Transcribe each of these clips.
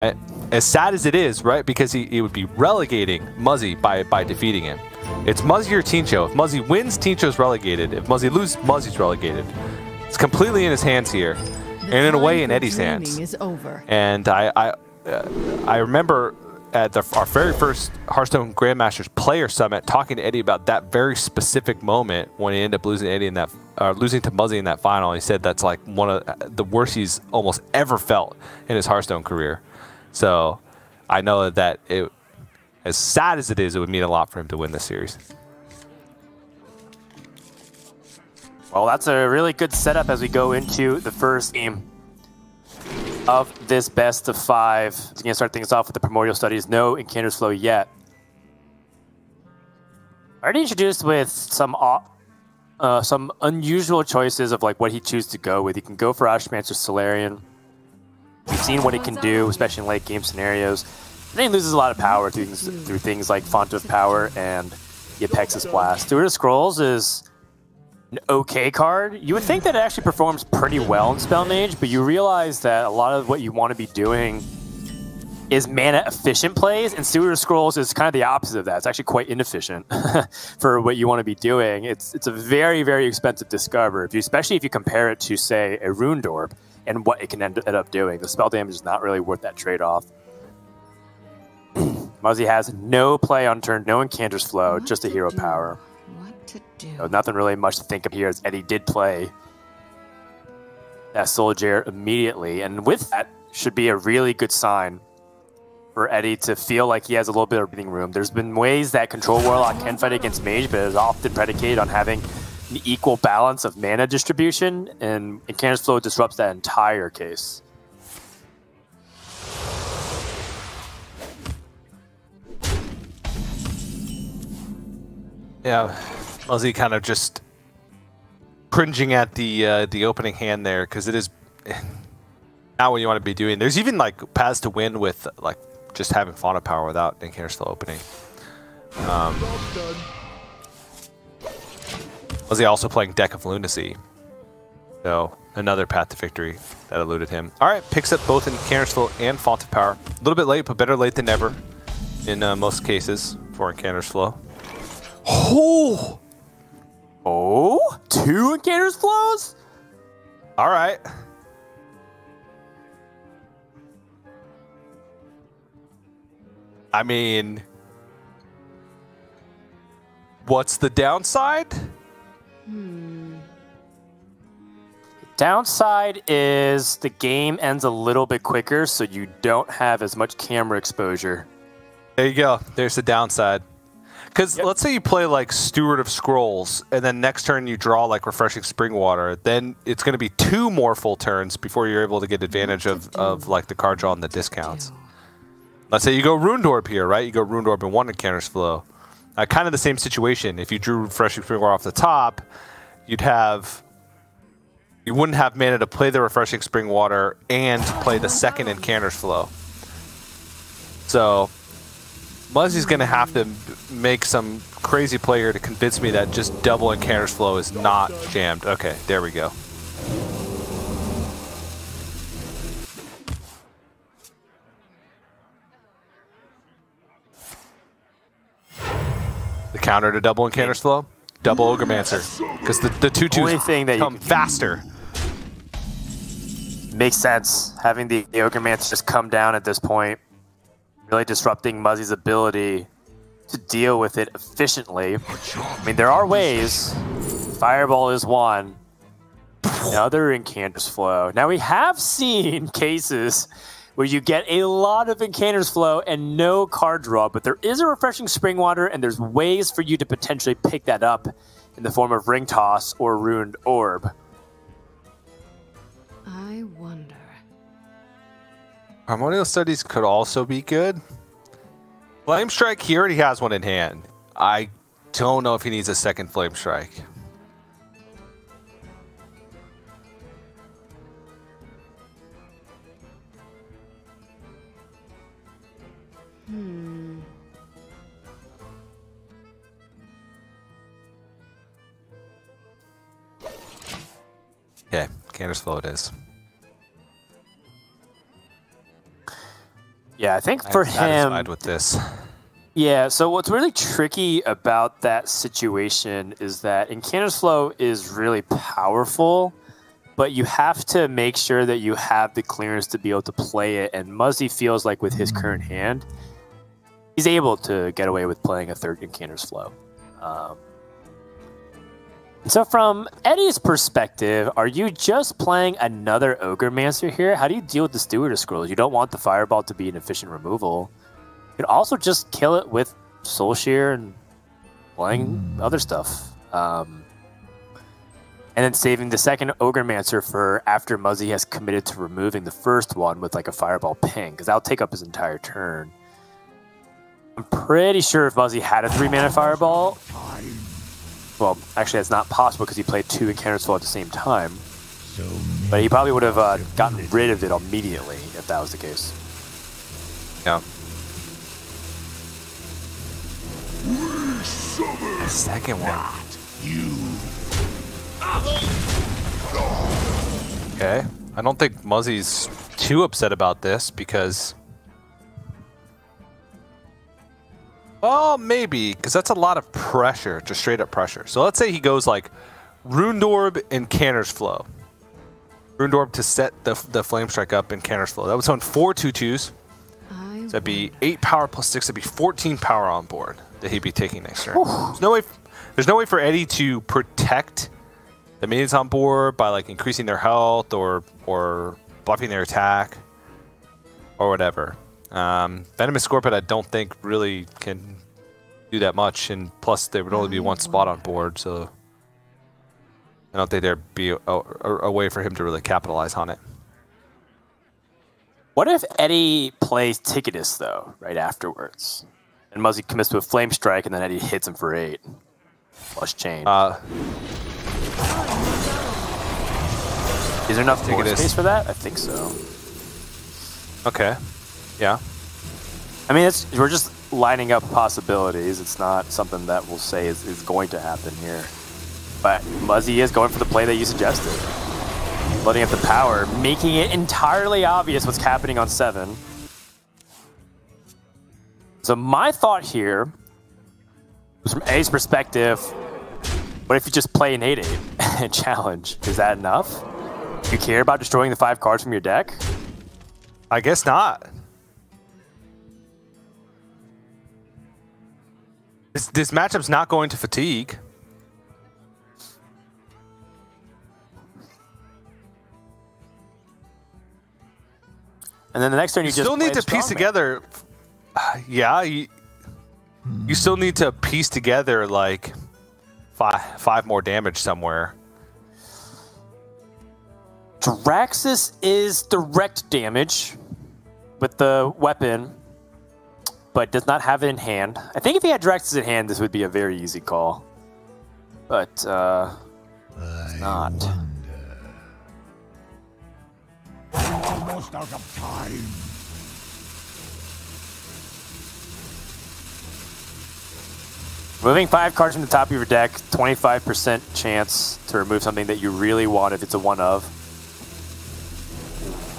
As sad as it is, right? Because he would be relegating Muzzy by defeating him. It's Muzzy or Tincho. If Muzzy wins, Tincho's relegated. If Muzzy loses, Muzzy's relegated. It's completely in his hands here, and in a way in Eddie's hands. Is over. And I remember at our very first Hearthstone Grandmasters Player Summit talking to Eddie about that very specific moment when he ended up losing Eddie in that, losing to Muzzy in that final. He said that's like one of the worst he's almost ever felt in his Hearthstone career. So I know that as sad as it is, it would mean a lot for him to win this series. Well, that's a really good setup as we go into the first game of this best of 5. We're going to start things off with the primordial studies. No encounters flow yet. Already introduced with some unusual choices of like what he chooses to go with. He can go for Ashmancer Solarian. We've seen what it can do, especially in late game scenarios. Then he loses a lot of power through things like Font of Power and the Apexis Blast. Steward of Scrolls is an okay card. You would think that it actually performs pretty well in Spell Mage, but you realize that a lot of what you want to be doing is mana efficient plays, and Steward of Scrolls is kind of the opposite of that. It's actually quite inefficient for what you want to be doing. It's a very, very expensive discover, especially if you compare it to, say, a Runed Orb and what it can end up doing. The spell damage is not really worth that trade-off. Muzzy has no play on turn, no Encounters flow, just a hero power. What to do? So nothing really much to think of here, as Eddie did play that Soldier immediately, and with that should be a really good sign for Eddie to feel like he has a little bit of breathing room. There's been ways that Control Warlock can fight against Mage, but it is often predicated on having an equal balance of mana distribution, and Encounters flow disrupts that entire case. Yeah, Muzzy kind of just cringing at the opening hand there, because it is not what you want to be doing. There's even like paths to win with like just having Font of Power without Encounters flow opening. Muzzy also playing Deck of Lunacy, so another path to victory that eluded him. All right, picks up both Encounters flow and Font of Power. A little bit late, but better late than never in most cases for Encounters flow. Oh! Oh? 2 Encounters flows? All right. I mean, what's the downside? Downside is the game ends a little bit quicker, so you don't have as much camera exposure. There you go. There's the downside. Because let's say you play like Steward of Scrolls, and then next turn you draw like Refreshing Spring Water, then it's going to be 2 more full turns before you're able to get advantage of like the card draw and the discounts. Let's say you go Runed Orb here, right? You go Runed Orb and 1 Encounters flow. Kind of the same situation. If you drew Refreshing Spring Water off the top, you wouldn't have mana to play the Refreshing Spring Water and play the second Encounters flow. So Muzzy's going to have to make some crazy play here to convince me that just double Encounters flow is not jammed. Okay, there we go. The counter to double Encounters flow? Double Ogremancer. Because the 2/2s come faster. Makes sense, having the Ogremancer just come down at this point. Really disrupting Muzzy's ability to deal with it efficiently. I mean, there are ways. Fireball is one. Another Encounters flow. Now, we have seen cases where you get a lot of Encounters flow and no card draw, but there is a Refreshing Spring Water, and there's ways for you to potentially pick that up in the form of Ring Toss or Runed Orb. I wonder. Primordial Studies could also be good. Flame Strike, he already has one in hand. I don't know if he needs a second Flame Strike. Okay, Encounters flow it is. Yeah, I think for I'm satisfied him, with this. yeah, so what's really tricky about that situation is that Incanter's Flow is really powerful, but you have to make sure that you have the clearance to be able to play it, and Muzzy feels like with his current hand, he's able to get away with playing a third Incanter's Flow. So from Eddie's perspective, are you just playing another Ogre Mancer here? How do you deal with the Stewardess Scrolls? You don't want the Fireball to be an efficient removal. You could also just kill it with Soul Shear and playing other stuff. And then saving the second Ogre Mancer for after Muzzy has committed to removing the first one with like a Fireball ping, because that'll take up his entire turn. I'm pretty sure if Muzzy had a 3-mana Fireball, well, actually that's not possible because he played 2 Encounters Full at the same time. But he probably would have gotten rid of it immediately if that was the case. Yeah. The second one. Okay. I don't think Muzzy's too upset about this because... Well, maybe, because that's a lot of pressure, just straight up pressure. So let's say he goes like Runed Orb and Canter's Flow. Runed Orb to set the Flame Strike up in Canter's Flow. That would sound 4 2/2s. So that'd be 8 power plus 6. That'd be 14 power on board that he'd be taking next turn. There's no way for Eddie to protect the minions on board by like increasing their health or buffing their attack or whatever. Venomous Scorpion I don't think really can do that much, and plus there would only be one spot on board, so I don't think there'd be a way for him to really capitalize on it. What if Eddie plays Ticketus, though, right afterwards? And Muzzy commits to a Flame Strike, and then Eddie hits him for 8. Plus chain. Is there enough board space for that? I think so. Okay. Yeah. I mean, we're just lining up possibilities. It's not something that we'll say is going to happen here. But Muzzy is going for the play that you suggested. Loading up the power, making it entirely obvious what's happening on 7. So my thought here was from A's perspective, what if you just play an 8/8 and challenge? Is that enough? Do you care about destroying the 5 cards from your deck? I guess not. This matchup's not going to fatigue. And then the next turn you just still need to piece together. Yeah, you still need to piece together like five more damage somewhere. Draxus is direct damage with the weapon, but does not have it in hand. I think if he had Draxus in hand, this would be a very easy call. But it's not. Almost out of time. Moving 5 cards from the top of your deck, 25% chance to remove something that you really want if it's a 1-of.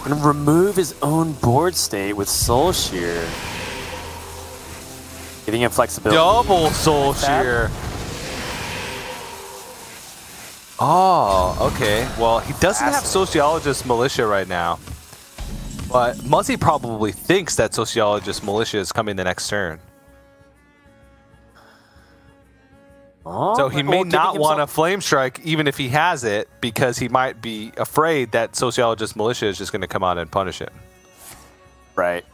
And remove his own board state with Soul Shear. Giving him flexibility. Double Soul Shear. Oh, okay. Well, he doesn't have Sociologist Militia right now. But Muzzy probably thinks that Sociologist Militia is coming the next turn. Oh, so he may not want a Flame Strike even if he has it, because he might be afraid that Sociologist Militia is just going to come out and punish it. Right.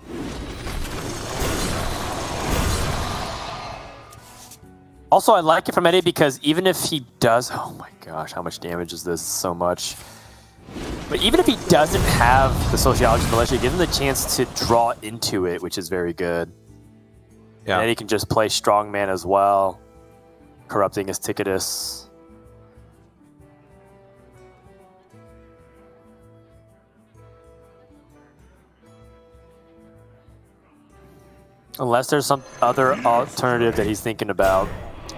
Also, I like it from Eddie because even if he does... Oh my gosh, how much damage is this? So much. But even if he doesn't have the Sociologist Militia, give him the chance to draw into it, which is very good. Yeah. And Eddie can just play Strongman as well, corrupting his Ticketus. Unless there's some other alternative that he's thinking about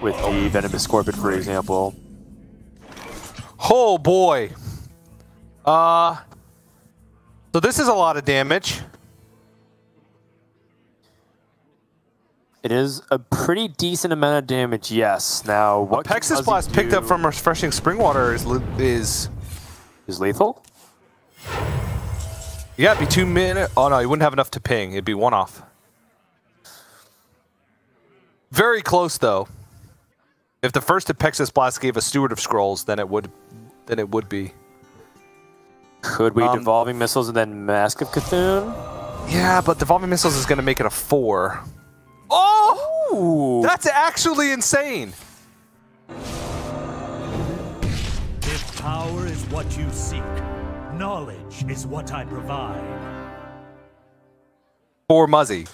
with the Venomous Scorpion, for example. Oh boy. So this is a lot of damage. It is a pretty decent amount of damage, yes. Now, what Pexus Blast picked up from Refreshing Springwater is lethal? Yeah, it'd be 2 minutes. Oh no, you wouldn't have enough to ping. It'd be 1 off. Very close though. If the first Pexus Blast gave a Steward of Scrolls, then it would be. Could we Devolving Missiles and then Mask of Cthulhu? Yeah, but Devolving Missiles is going to make it a 4. Oh! Ooh. That's actually insane! If power is what you seek, knowledge is what I provide. For Muzzy.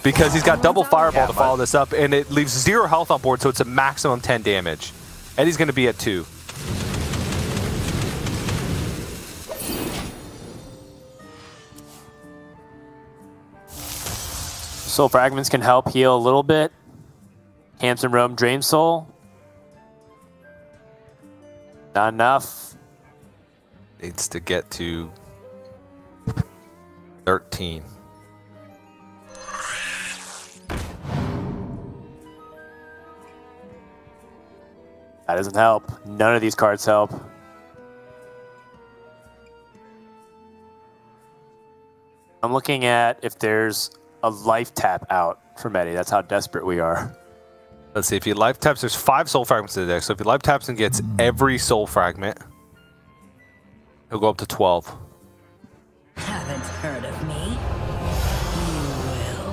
Because he's got double Fireball to follow this up, and it leaves 0 health on board, so it's a maximum 10 damage. Eddie's going to be at 2. Soul Fragments can help heal a little bit. Handsome Roam, Drain Soul. Not enough. Needs to get to 13. That doesn't help. None of these cards help. I'm looking at if there's a life tap out for Eddie. That's how desperate we are. Let's see, if he life taps, there's 5 soul fragments in the deck. So if he life taps and gets every soul fragment, he'll go up to 12. Haven't heard of me? You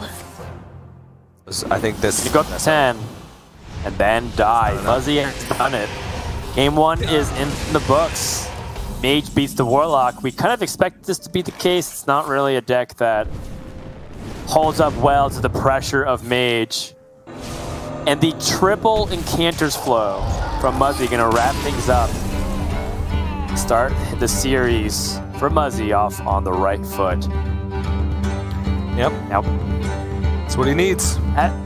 will. I think this... You go up to 10 and then die. Muzzy has done it. Game 1 is in the books. Mage beats the Warlock. We kind of expect this to be the case. It's not really a deck that holds up well to the pressure of Mage. And the triple Incanters flow from Muzzy going to wrap things up. Start the series for Muzzy off on the right foot. Yep. That's what he needs.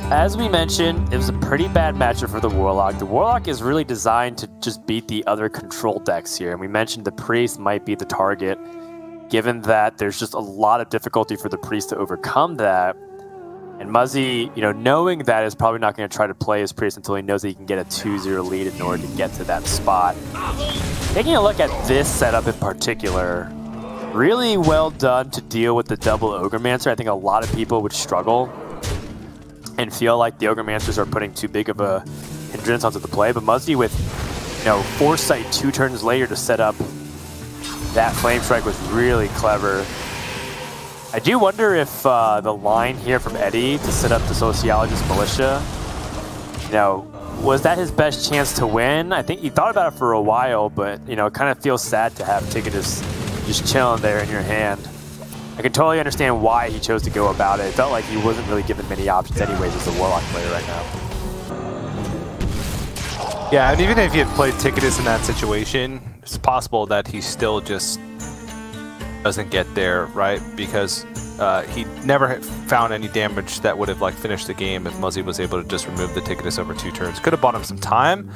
As we mentioned, it was a pretty bad matchup for the Warlock. The Warlock is really designed to just beat the other control decks here. And we mentioned the Priest might be the target, given that there's just a lot of difficulty for the Priest to overcome that. And Muzzy, knowing that, is probably not going to try to play his Priest until he knows that he can get a 2-0 lead in order to get to that spot. Taking a look at this setup in particular, really well done to deal with the double Ogremancer. I think a lot of people would struggle and feel like the Ogremancer's are putting too big of a hindrance onto the play. But Muzzy with, Foresight 2 turns later to set up that Flame Strike was really clever. I do wonder if the line here from Eddie to set up the Sociologist Militia, was that his best chance to win? I think he thought about it for a while, but, it kind of feels sad to have Ticketus just chilling there in your hand. I can totally understand why he chose to go about it. It felt like he wasn't really given many options anyways as a Warlock player right now. Yeah, and even if he had played Ticketus in that situation, it's possible that he still just doesn't get there, right? Because he never found any damage that would have finished the game if Muzzy was able to just remove the Ticketus over 2 turns. Could have bought him some time,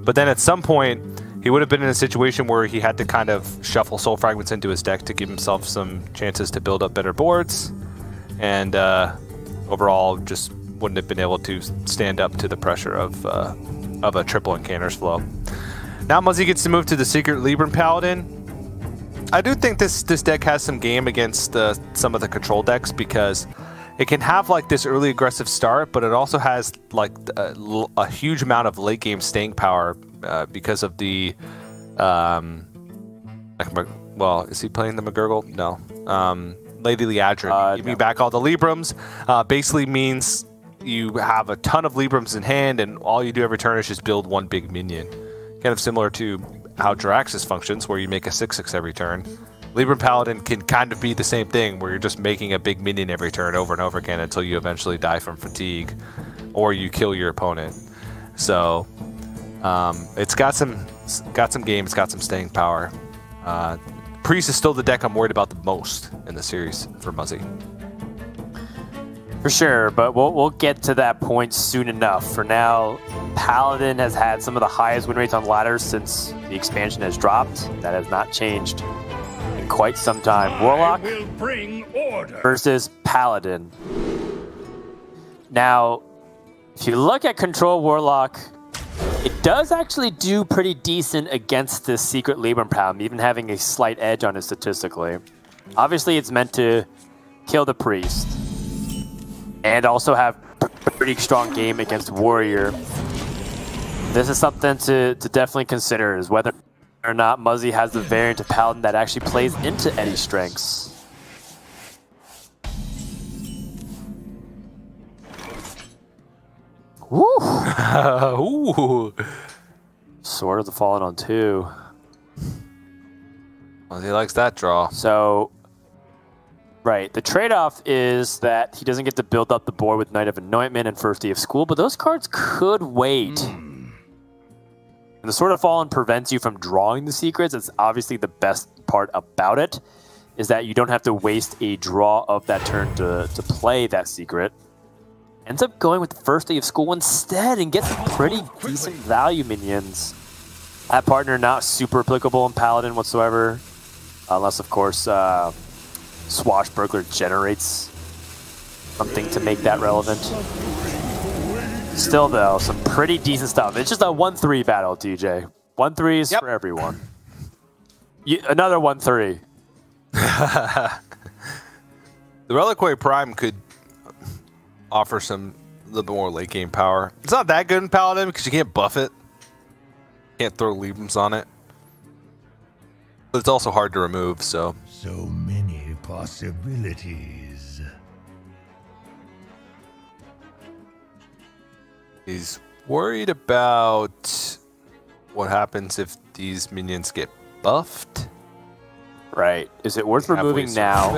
but then at some point he would have been in a situation where he had to kind of shuffle Soul Fragments into his deck to give himself some chances to build up better boards, and overall just wouldn't have been able to stand up to the pressure of a triple Incanters flow. Now Muzzy gets to move to the Secret Libram Paladin. I do think this deck has some game against some of the control decks, because it can have this early aggressive start, but it also has a huge amount of late game staying power because of the well, is he playing the McGurgle? No. Lady Liadrin. Give me back all the Librams. Basically means you have a ton of Librams in hand, and all you do every turn is just build 1 big minion. Kind of similar to how Jiraxis functions, where you make a 6/6 every turn. Libram Paladin can kind of be the same thing, where you're just making a big minion every turn over and over again until you eventually die from fatigue, or you kill your opponent. So it's got some game, it's got some staying power. Priest is still the deck I'm worried about the most in the series for Muzzy. For sure, but we'll get to that point soon enough. For now, Paladin has had some of the highest win rates on ladders since the expansion has dropped. That has not changed in quite some time. Warlock will bring order versus Paladin. Now, if you look at Control Warlock, it does actually do pretty decent against this Secret Libram problem, even having a slight edge on it statistically. Obviously, it's meant to kill the Priest and also have a pretty strong game against Warrior. This is something to definitely consider, is whether or not Muzzy has the variant of Paladin that actually plays into Eddie's strengths. Woo! Ooh. Sword of the Fallen on 2. Well, he likes that draw. So, right, the trade-off is that he doesn't get to build up the board with Knight of Anointment and First Day of School, but those cards could wait. And the Sword of Fallen prevents you from drawing the secrets. It's obviously the best part about it, is that you don't have to waste a draw of that turn to play that secret. Ends up going with the First Day of School instead and gets some pretty decent value minions. That partner not super applicable in Paladin whatsoever, unless of course Swashbuckler generates something to make that relevant. Still though, some pretty decent stuff. It's just a 1-3 battle, TJ. 1-3s for everyone. Another 1-3. The Reliquary Prime could offer some a little bit more late game power. It's not that good in Paladin because you can't buff it. Can't throw Librams on it. But it's also hard to remove, so. So many possibilities. He's worried about what happens if these minions get buffed. Right. Is it worth removing now?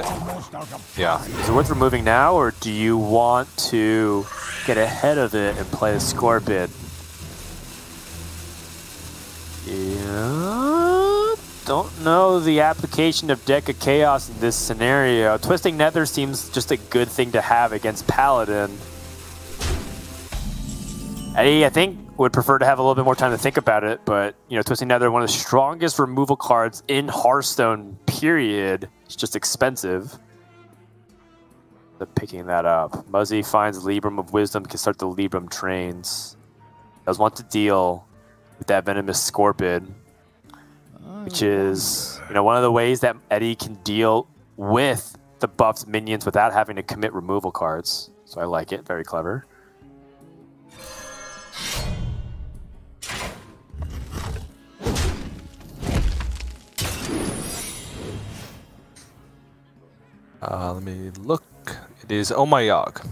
Yeah. Is it worth removing now, or do you want to get ahead of it and play a Scorpid? Yeah. Don't know the application of Deck of Chaos in this scenario. Twisting Nether seems just a good thing to have against Paladin. Eddie, I think, would prefer to have a little bit more time to think about it, but, you know, Twisting Nether, one of the strongest removal cards in Hearthstone, period. It's just expensive. Picking that up. Muzzy finds Libram of Wisdom, can start the Libram trains. Does want to deal with that Venomous Scorpid, which is, you know, one of the ways that Eddie can deal with the buffed minions without having to commit removal cards. So I like it. Very clever. Let me look. It is Oh My Yogg.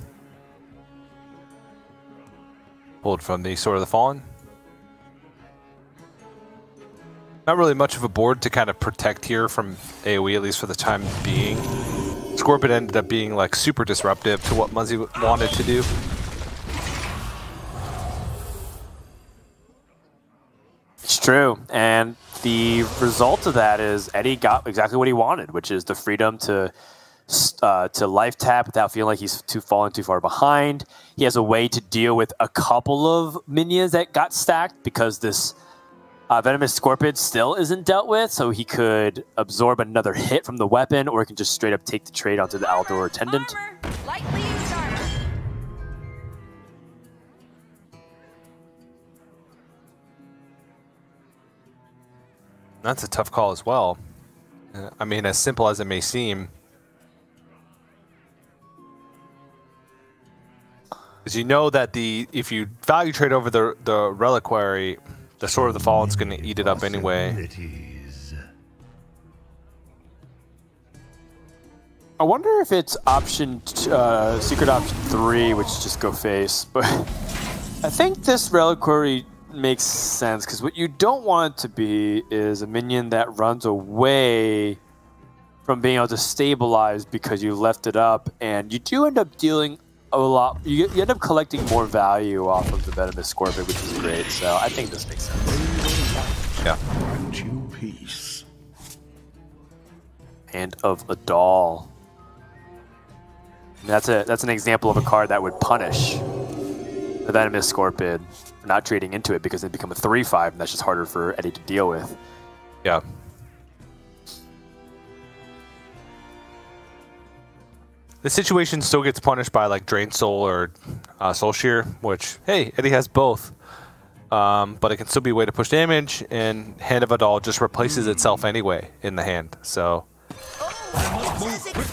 Pulled from the Sword of the Fallen. Not really much of a board to kind of protect here from AoE, at least for the time being. Scorpid ended up being like super disruptive to what Muzzy wanted to do. It's true, and the result of that is Eddie got exactly what he wanted, which is the freedom to life tap without feeling like he's falling too far behind. He has a way to deal with a couple of minions that got stacked because this Venomous Scorpid still isn't dealt with, so he could absorb another hit from the weapon, or he can just straight up take the trade onto the Aldor Attendant. Lightly used armor. That's a tough call as well. I mean, as simple as it may seem. Because you know that if you value trade over the Reliquary, the Sword of the Fallen's going to eat it up anyway. I wonder if it's secret option 3, which is just go face, but I think this Reliquary makes sense, because what you don't want it to be is a minion that runs away from being able to stabilize because you left it up, and you do end up dealing a lot. You end up collecting more value off of the Venomous Scorpion, which is great. So I think this makes sense. Yeah. Grant you peace. Hand of a Doll. That's an example of a card that would punish the Venomous Scorpion for not trading into it, because they become a 3/5, and that's just harder for Eddie to deal with. Yeah. The situation still gets punished by like Drain Soul or Soul Shear, which, hey, Eddie has both. But it can still be a way to push damage, and Hand of Adal just replaces itself anyway in the hand, so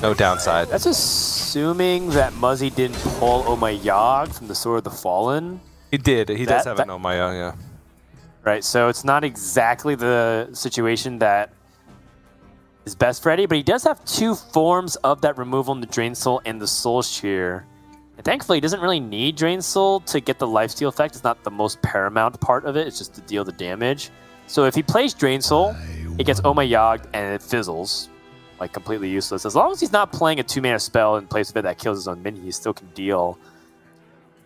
no downside. That's assuming that Muzzy didn't pull Oh My Yogg from the Sword of the Fallen. He did. He does have an Oh My Yogg, yeah. Right, so it's not exactly the situation that is best for Eddie, but he does have two forms of that removal in the Drain Soul and the Soul Shear. And thankfully, he doesn't really need Drain Soul to get the lifesteal effect. It's not the most paramount part of it. It's just to deal the damage. So if he plays Drain Soul, it gets Oh My Yogg and it fizzles. Like, completely useless. As long as he's not playing a 2-mana spell in place of it that kills his own minion, he still can deal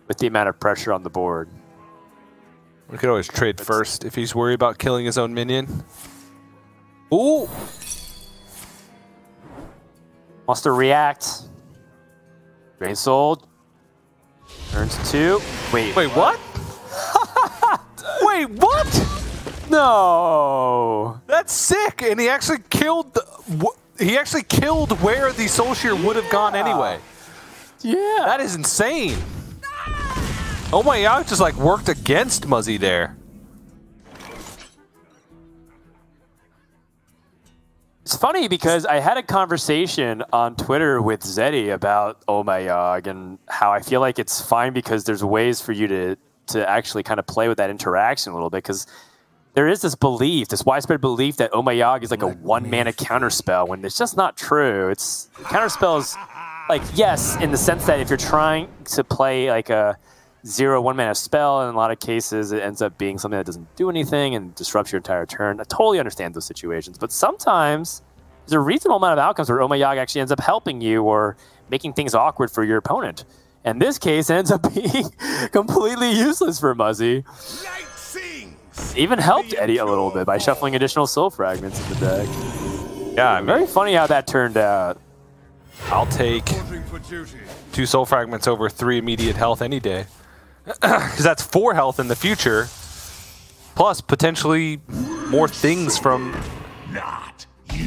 with the amount of pressure on the board. We could always trade first if he's worried about killing his own minion. Ooh! Wants to react. Drain Soul. Turns 2. Wait, what? Wait, what? No! That's sick! And he actually killed where the Soul Shear would have gone anyway. Yeah. That is insane. Oh My Yogg just like worked against Muzzy there. It's funny because I had a conversation on Twitter with Zeddy about Oh My Yogg and how I feel like it's fine because there's ways for you to actually kind of play with that interaction a little bit, because there is this belief, this widespread belief that Oh My Yogg is like a 1-mana counterspell when it's just not true. It's counterspell is like, yes, in the sense that if you're trying to play like a 1-mana spell, in a lot of cases it ends up being something that doesn't do anything and disrupts your entire turn. I totally understand those situations, but sometimes there's a reasonable amount of outcomes where Oh My Yogg actually ends up helping you or making things awkward for your opponent. And this case ends up being completely useless for Muzzy. Even helped Eddie a little bit by shuffling additional soul fragments in the deck. Yeah, I mean, very funny how that turned out. I'll take 2 soul fragments over 3 immediate health any day. Because that's 4 health in the future, plus potentially more things from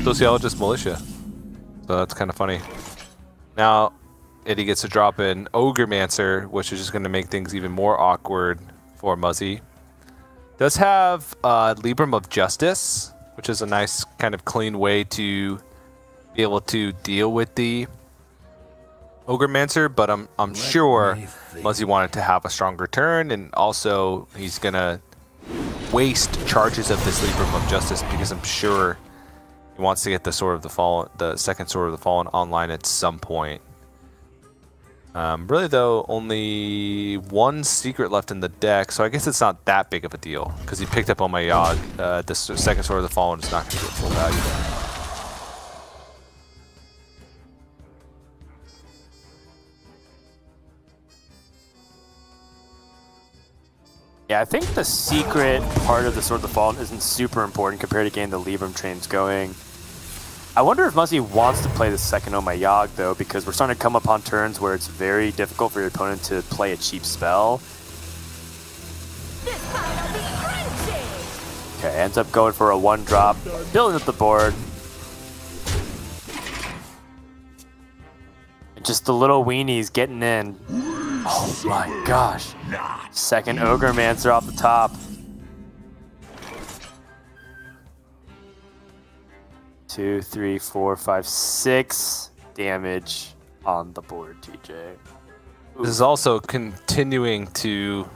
Sociologist Militia. So that's kind of funny. Now, Eddie gets to drop in Ogremancer, which is just going to make things even more awkward for Muzzy. Does have Libram of Justice, which is a nice kind of clean way to be able to deal with the Ogremancer, but I'm sure Muzzy wanted to have a stronger turn, and also he's gonna waste charges of this Libram of Justice because I'm sure he wants to get the Sword of the Fallen, the second Sword of the Fallen, online at some point. Really though, only 1 secret left in the deck, so I guess it's not that big of a deal because he picked up Oh My Yogg. The second Sword of the Fallen is not going to get full value there. Yeah, I think the secret part of the Sword of the Fallen isn't super important compared to getting the Libram trains going. I wonder if Muzzy wants to play the second Oh My Yogg, though, because we're starting to come upon turns where it's very difficult for your opponent to play a cheap spell. Okay, ends up going for a 1-drop, building up the board. And just the little weenies getting in. Oh my gosh. Second Ogremancer off the top. 2, 3, 4, 5, 6 damage on the board, TJ. This is also continuing to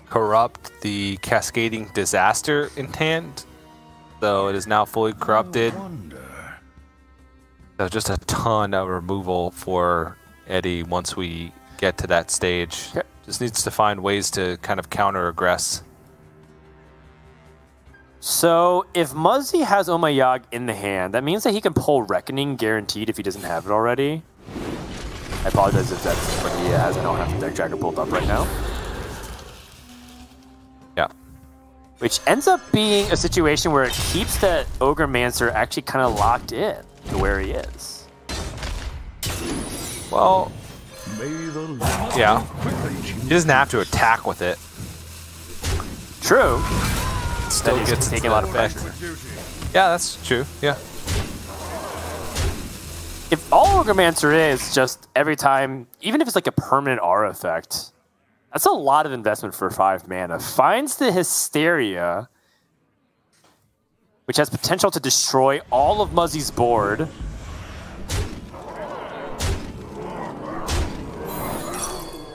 corrupt the Cascading Disaster in hand, so it is now fully corrupted. So just a ton of removal for Eddie once we get to that stage. Okay. Just needs to find ways to kind of counter-aggress. So if Muzzy has Oh My Yogg in the hand, that means that he can pull Reckoning guaranteed if he doesn't have it already. I apologize if that's what he has. I don't have the deck tracker pulled up right now. Yeah. Which ends up being a situation where it keeps that Ogremancer actually kind of locked in to where he is. Well, yeah. He doesn't have to attack with it. True. Still gets taking a lot of pressure. Yeah, that's true. Yeah. If all Grandmaster is just every time, even if it's like a permanent aura effect, that's a lot of investment for 5 mana. Finds the Hysteria, which has potential to destroy all of Muzzy's board.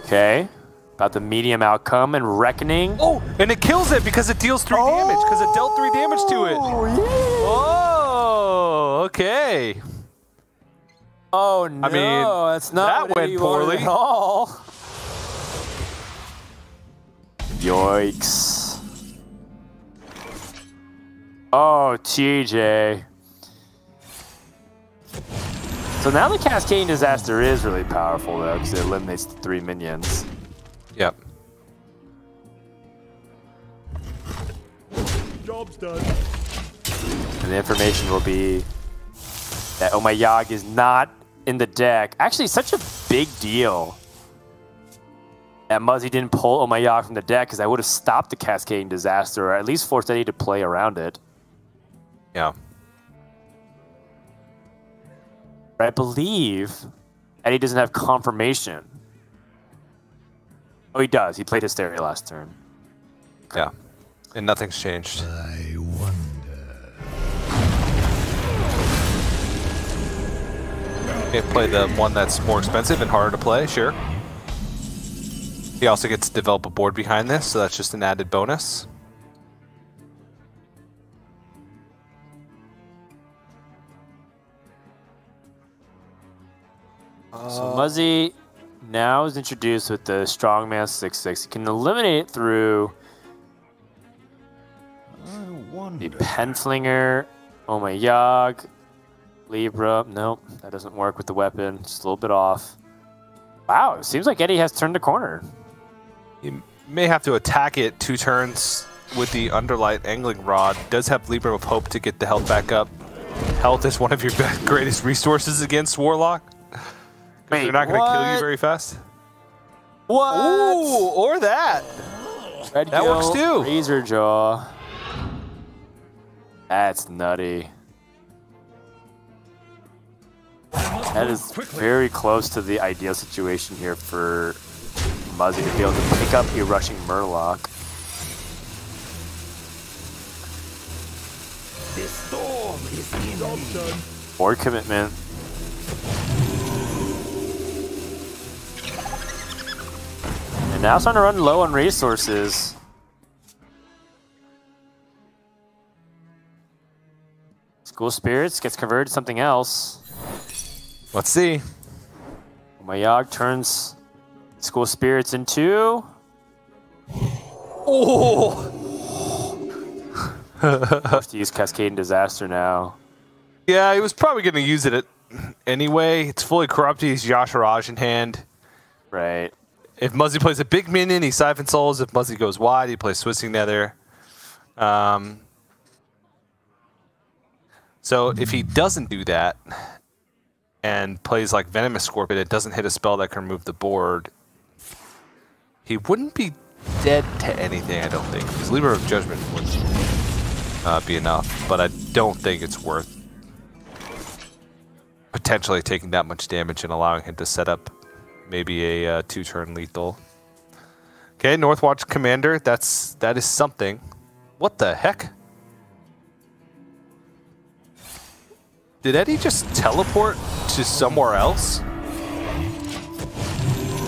Okay, about the medium outcome and Reckoning. Oh, and it kills it because it deals 3 damage, because it dealt 3 damage to it. Oh, okay. Oh no, I mean, that's not that went poorly at all. Yikes. Oh, TJ. So now the Cascading Disaster is really powerful though, because it eliminates the 3 minions. Yep. Job's done. And the information will be that Oh My Yag is not in the deck. Actually, such a big deal that Muzzy didn't pull Oh My Yag from the deck, because I would have stopped the Cascading Disaster, or at least forced Eddie to play around it. Yeah. I believe Eddie doesn't have confirmation. Oh, he does. He played Hysteria last turn. Yeah. And nothing's changed. I wonder. Okay, play the one that's more expensive and harder to play, sure. He also gets to develop a board behind this, so that's just an added bonus. So Muzzy now is introduced with the Strongman 6/6. He can eliminate it through the Penflinger, Oh My Yag, Libra. Nope, that doesn't work with the weapon. Just a little bit off. Wow, it seems like Eddie has turned the corner. You may have to attack it 2 turns with the Underlight Angling Rod. Does have Libra of Hope to get the health back up. Health is one of your greatest resources against Warlock. Wait, they're not going to kill you very fast. What? Ooh, or that. Red That works too. Razor Jaw. That's nutty. That is very close to the ideal situation here for Muzzy to be able to pick up a rushing Murloc. The storm is imminent. Board commitment. And now starting to run low on resources. School Spirits gets converted to something else. Let's see. Mayag turns School Spirits into... Oh! Have to use Cascading Disaster now. Yeah, he was probably going to use it anyway. It's fully corrupted. He's Yasharaj in hand. Right. If Muzzy plays a big minion, he Siphon Souls. If Muzzy goes wide, he plays Twisting Nether. So if he doesn't do that and plays like Venomous Scorpion, it doesn't hit a spell that can remove the board, he wouldn't be dead to anything, I don't think. Because Libra of Judgment would be enough, but I don't think it's worth potentially taking that much damage and allowing him to set up maybe a 2-turn lethal. Okay, Northwatch Commander, that is something. What the heck? Did Eddie just teleport to somewhere else?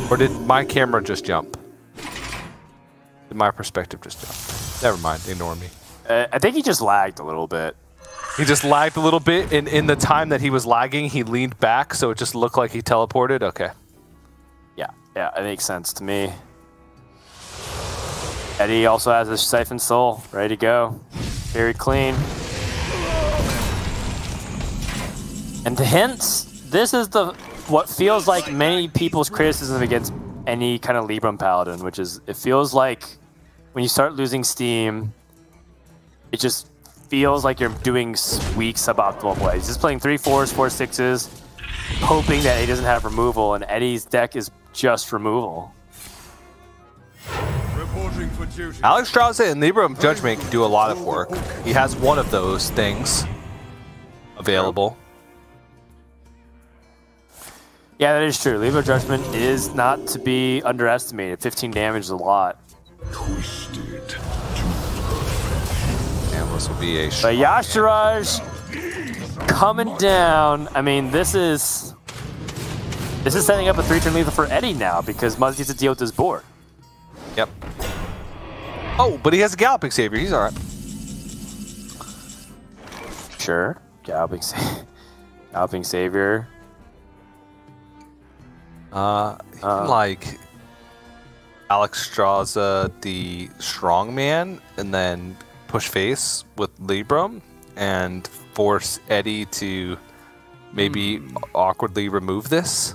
Or did my camera just jump? Did my perspective just jump? Never mind, ignore me. I think he just lagged a little bit. He just lagged a little bit, and in the time that he was lagging, he leaned back, so it just looked like he teleported? Okay. Yeah, that makes sense to me. Eddie also has a Siphon Soul ready to go. Very clean. And the hints, this is what feels like many people's criticism against any kind of Libram Paladin, which is it feels like when you start losing steam, it just feels like you're doing weak suboptimal plays. He's just playing 3/4s, 4/6s, hoping that he doesn't have removal, and Eddie's deck is just removal. Reporting for duty. Alex Strauss and Libra of Judgment can do a lot of work. He has one of those things available. Yeah, that is true. Libra Judgment is not to be underestimated. 15 damage is a lot. Twisted to And this will be a But Yashiraj coming down. I mean, this is setting up a 3-turn lethal for Eddie now because Muzzy needs to deal with this board. Yep. Oh, but he has a Galloping Savior. He's alright. Sure. Galloping Savior. Like Alex Straza, the strongman, and then push face with Libram and force Eddie to maybe awkwardly remove this.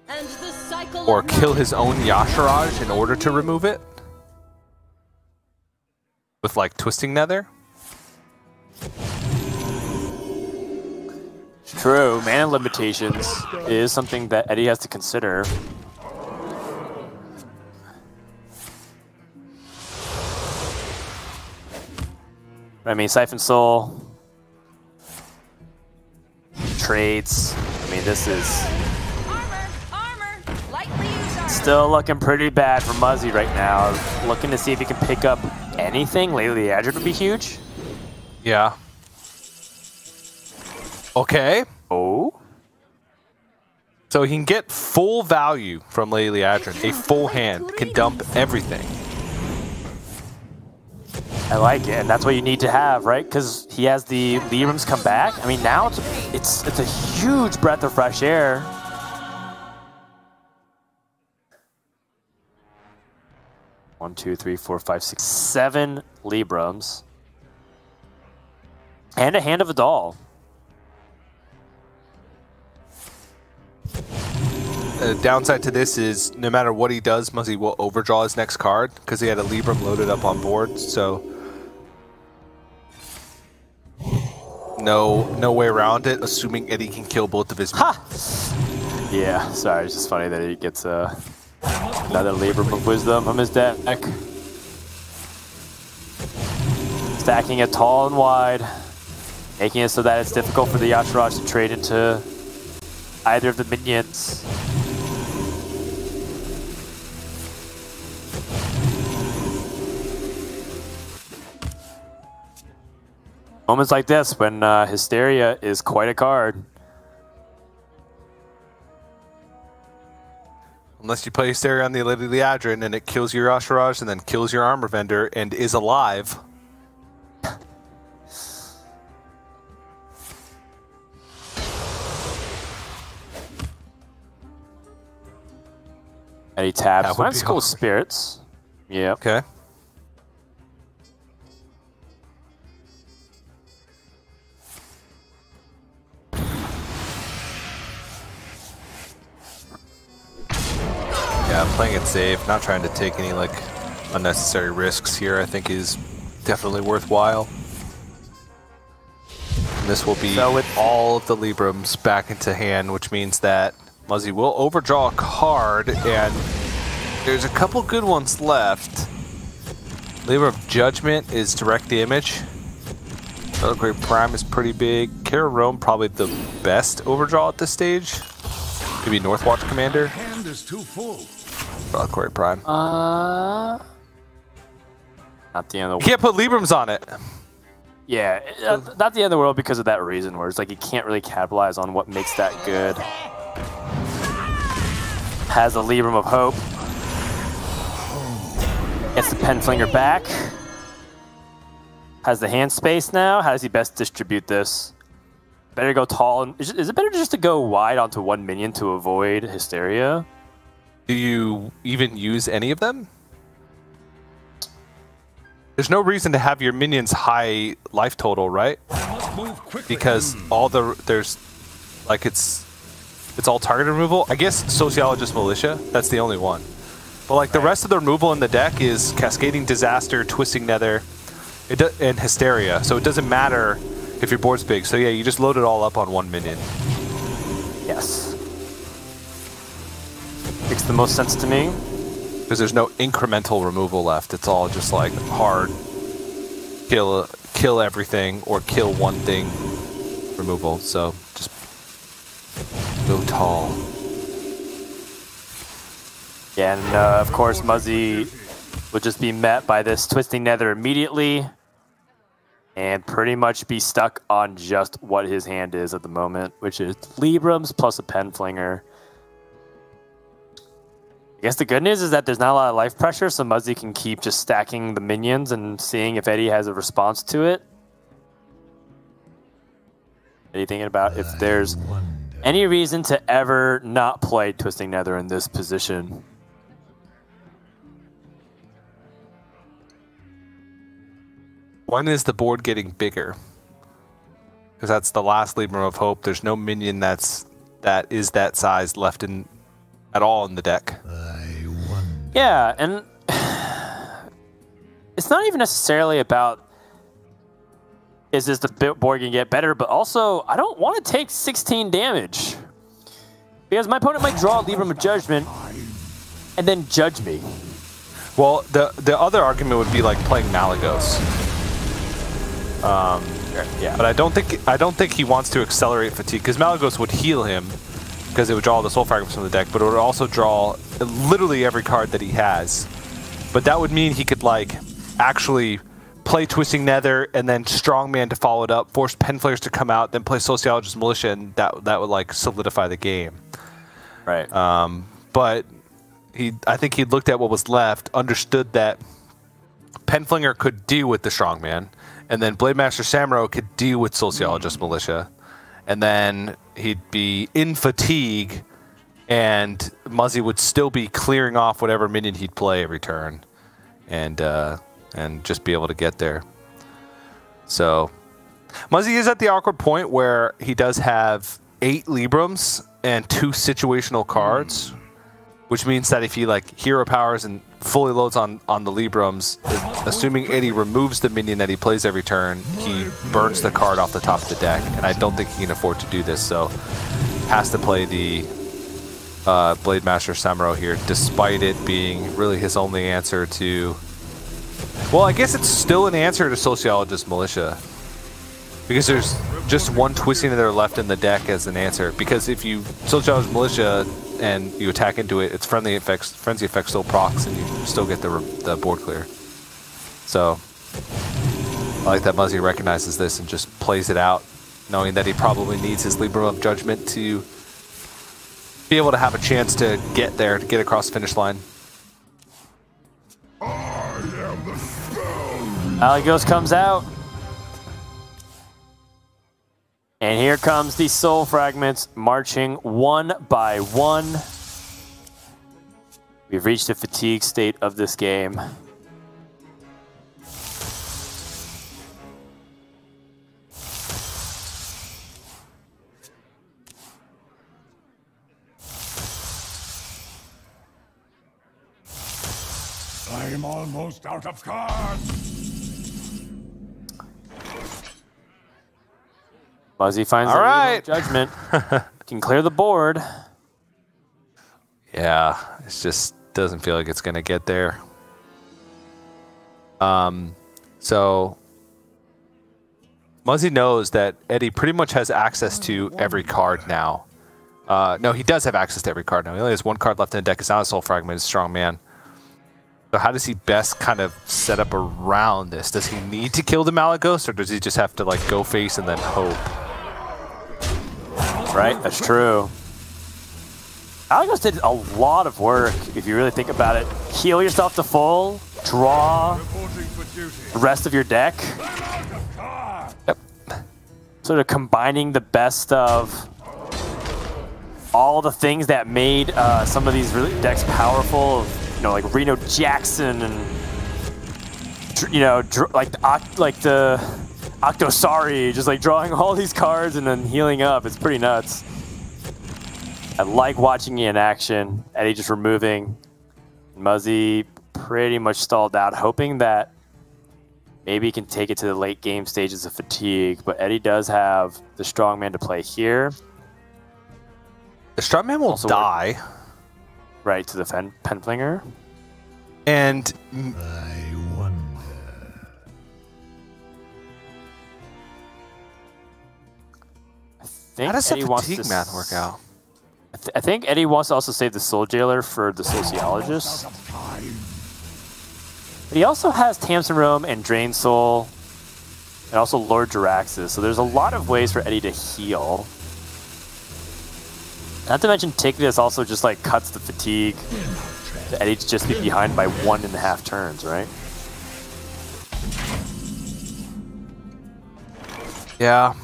And the cycle Or of kill his own Yashiraj in order to remove it. With like Twisting Nether. True. Mana limitations is something that Eddie has to consider. I mean, Siphon Soul. Trades. I mean, this is armor, lightly used armor. still looking pretty bad for Muzzy right now. Looking to see if he can pick up anything. Lately, the Adric would be huge. Yeah. Okay. Oh. So he can get full value from Lady Liadrin. A full hand. Can dump everything. I like it, and that's what you need to have, right? Because he has the Librams come back. I mean, now it's a huge breath of fresh air. One, two, three, four, five, six, 7 Librams. And a Hand of a Doll. The downside to this is no matter what he does, Muzzy will overdraw his next card because he had a Libram loaded up on board. So no way around it, assuming Eddie can kill both of his. Ha! Yeah, sorry, it's just funny that he gets another Libram of Wisdom from his deck. Stacking it tall and wide, making it so that it's difficult for the Yashiraj to trade into either of the minions. Moments like this when Hysteria is quite a card. Unless you play Hysteria on the Lady Liadrin and it kills your Yashiraj and then kills your armor vendor and is alive. And he taps. That would That's be cool. hard. Spirits. Yeah. Okay. Yeah, playing it safe, not trying to take any like unnecessary risks here, I think is definitely worthwhile. And this will be So with all of the Librams back into hand, which means that Muzzy will overdraw a card, and there's a couple good ones left. Libra of Judgment is direct damage. Great Prime is pretty big. Kara Rome probably the best overdraw at this stage. Maybe Northwatch Commander. hand is too full. Reliquary Prime. not the end of You the can't put Librams on it. Yeah, not the end of the world because of that reason, where it's like you can't really capitalize on what makes that good. Has a Libram of Hope. Gets the Penflinger back. Has the hand space now. How does he best distribute this? Better go tall. And is it better just to go wide onto one minion to avoid Hysteria? Do you even use any of them? There's no reason to have your minions high life total, right? Move quickly. Because there's like it's all target removal. I guess Sociologist Militia, that's the only one. But like the rest of the removal in the deck is Cascading Disaster, Twisting Nether, and Hysteria. So it doesn't matter if your board's big. So yeah, you just load it all up on one minion. Yes. Makes the most sense to me. Because there's no incremental removal left. It's all just like hard kill everything or kill one thing removal. So just Go tall. Yeah, and of course, Muzzy would just be met by this Twisting Nether immediately and pretty much be stuck on just what his hand is at the moment, which is Librams plus a Pen Flinger. I guess the good news is that there's not a lot of life pressure, so Muzzy can keep just stacking the minions and seeing if Eddie has a response to it. Eddie thinking about if there's any reason to ever not play Twisting Nether in this position. When is the board getting bigger? Because that's the last Libram of Hope. There's no minion that is that size left in at all in the deck. Yeah, and it's not even necessarily about is this the board gonna get better, but also I don't want to take 16 damage because my opponent might draw a Libram of Judgment and then judge me. Well, the other argument would be like playing Malagos. Yeah, But I don't think he wants to accelerate fatigue because Malagos would heal him because it would draw the soul fragments from the deck, but it would also draw literally every card that he has. But that would mean he could like actually play Twisting Nether and then Strongman to follow it up, force Pen Flayers to come out, then play Sociologist Militia, and that would like solidify the game. right. But I think he looked at what was left, understood that Penflinger could deal with the Strongman, and then Blademaster Samuro could deal with Sociologist Militia, and then he'd be in fatigue, and Muzzy would still be clearing off whatever minion he'd play every turn, and just be able to get there. So Muzzy is at the awkward point where he does have 8 Librams and 2 situational cards, which means that if he like hero powers and fully loads on the Librams, assuming Eddie removes the minion that he plays every turn, he burns the card off the top of the deck, and I don't think he can afford to do this, so has to play the Blademaster Samuro here, despite it being really his only answer to... Well, I guess it's still an answer to Sociologist Militia, because there's just one Twisting Nether left in the deck as an answer, because if you Sociologist Militia and you attack into it, its frenzy effect still procs, and you still get the board clear. So I like that Muzzy recognizes this and just plays it out, knowing that he probably needs his Libram of Judgment to be able to have a chance to get there, to get across the finish line. Malagos comes out. And here comes the Soul Fragments marching one by one. We've reached the fatigue state of this game. I'm almost out of cards. Muzzy finds All right. Judgment. Can clear the board. Yeah, it just doesn't feel like it's going to get there. So Muzzy knows that Eddie pretty much has access to every card now. No, he does have access to every card now. He only has 1 card left in the deck. It's not a Soul Fragment, it's Strongman. So how does he best kind of set up around this? Does he need to kill the Malagos, or does he just have to like go face and then hope? Right, that's true. Malagos did a lot of work, if you really think about it. Heal yourself to full, draw the rest of your deck. Yep. Sort of combining the best of all the things that made some of these decks powerful. You know, like Reno Jackson and like the Octosari, just like drawing all these cards and then healing up. It's pretty nuts. I like watching it in action. Eddie just removing. Muzzy pretty much stalled out, hoping that maybe he can take it to the late game stages of fatigue. But Eddie does have the Strongman to play here. The Strongman will also die. Right to the Penflinger. And I wonder. I think how does the Eddie wants fatigue to math work out? I think Eddie wants to also save the Soul Jailer for the Sociologist. But he also has Tamsin Rome and Drain Soul, and also Lord Jaraxxus. So there's a lot of ways for Eddie to heal. Not to mention Ticketus also just like cuts the fatigue. Eddie's just be behind by 1.5 turns, right? Yeah.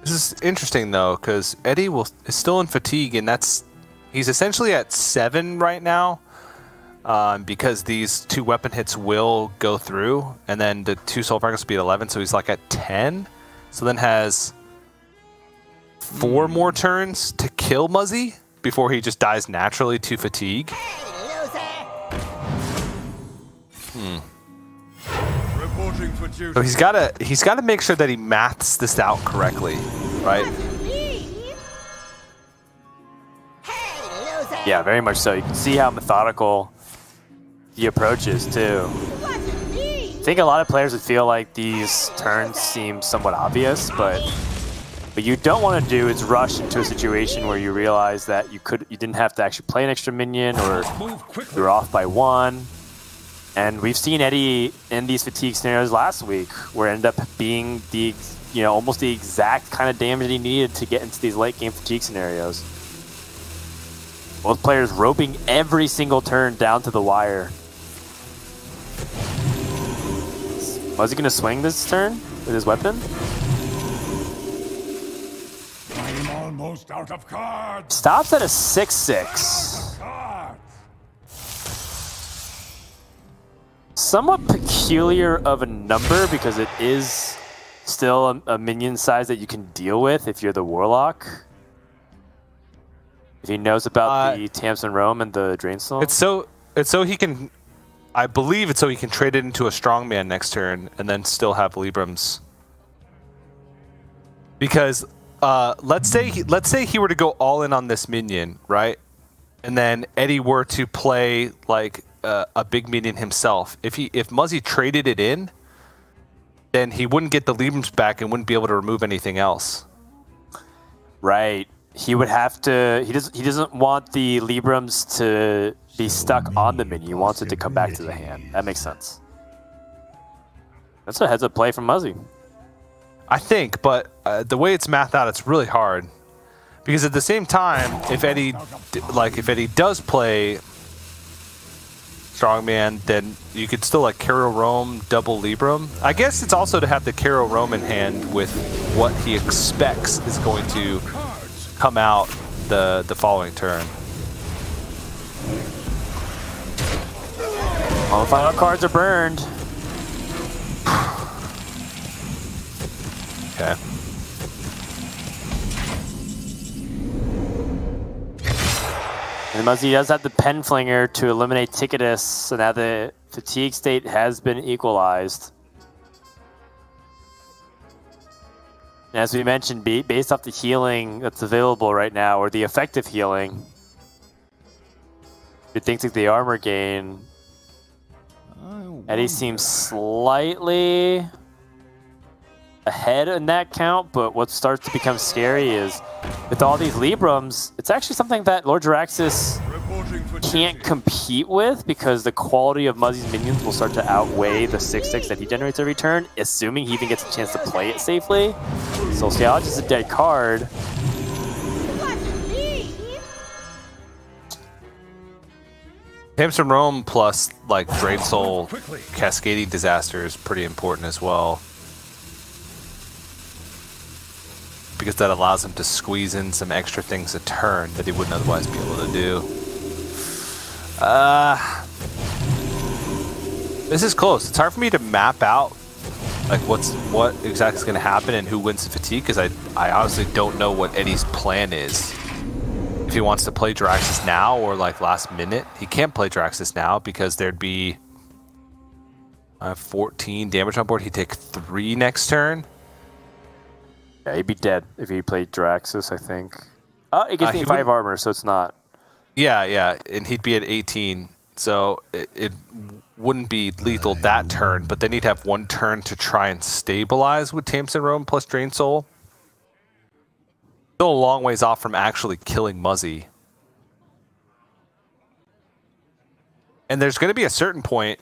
This is interesting though, because Eddie is still in fatigue, and he's essentially at 7 right now, because these 2 weapon hits will go through, and then the 2 soul fragments will be at 11, so he's like at 10. So then has 4 more turns to kill Muzzy before he just dies naturally to fatigue. So he's gotta make sure that he maths this out correctly, right? Yeah, very much so. You can see how methodical the approach is too. I think a lot of players would feel like these turns seem somewhat obvious, but what you don't want to do is rush into a situation where you realize that you didn't have to actually play an extra minion, or you're off by 1. And we've seen Eddie in these fatigue scenarios last week, where it ended up being the, almost the exact kind of damage he needed to get into these late game fatigue scenarios. Both players roping every single turn down to the wire. Was he going to swing this turn with his weapon? I'm almost out of cards. Stops at a 6/6. Somewhat peculiar of a number, because it is still a minion size that you can deal with if you're the Warlock. If he knows about the Tamsin Rome and the Drain Soul. It's so he can, I believe it's so he can trade it into a strongman next turn and then still have Librams. Because let's say he were to go all in on this minion, right? And then Eddie were to play like a big minion himself. If Muzzy traded it in, then he wouldn't get the Librams back and wouldn't be able to remove anything else. Right. He would have to. He doesn't want the Librams to be stuck on the minion. He wants it to come back to the hand. That makes sense. That's a heads-up play from Muzzy. I think, but the way it's mathed out, it's really hard. Because at the same time, if Eddie does play Strongman, then you could still like Caro Rome, double Libram. I guess it's also to have the Caro Rome in hand with what he expects is going to come out the following turn. All the final cards are burned. Okay. And Muzzy does have the Pen Flinger to eliminate Ticketus, so now the fatigue state has been equalized. And as we mentioned, based off the healing that's available right now, or the effective healing, it thinks like the armor gain, Eddie seems slightly ahead in that count, but what starts to become scary is with all these Librams, it's actually something that Lord Jaraxxus can't compete with, because the quality of Muzzy's minions will start to outweigh the 6/6 that he generates every turn, assuming he even gets a chance to play it safely. Sociologist is a dead card. Tamsin Rome plus like Drain Soul Cascading Disaster is pretty important as well, because that allows him to squeeze in some extra things a turn that he wouldn't otherwise be able to do. This is close. It's hard for me to map out like what exactly is going to happen and who wins the fatigue, because I honestly don't know what Eddie's plan is. If he wants to play Jaraxxus now or like last minute. He can't play Jaraxxus now because there'd be 14 damage on board. He'd take 3 next turn. Yeah, he'd be dead if he played Jaraxxus, I think. Oh, it gives me 5 armor, so it's not. Yeah, and he'd be at 18, so it wouldn't be lethal that turn, but then he'd have 1 turn to try and stabilize with Tamsin Rome plus Drain Soul. Still a long ways off from actually killing Muzzy. And there's going to be a certain point.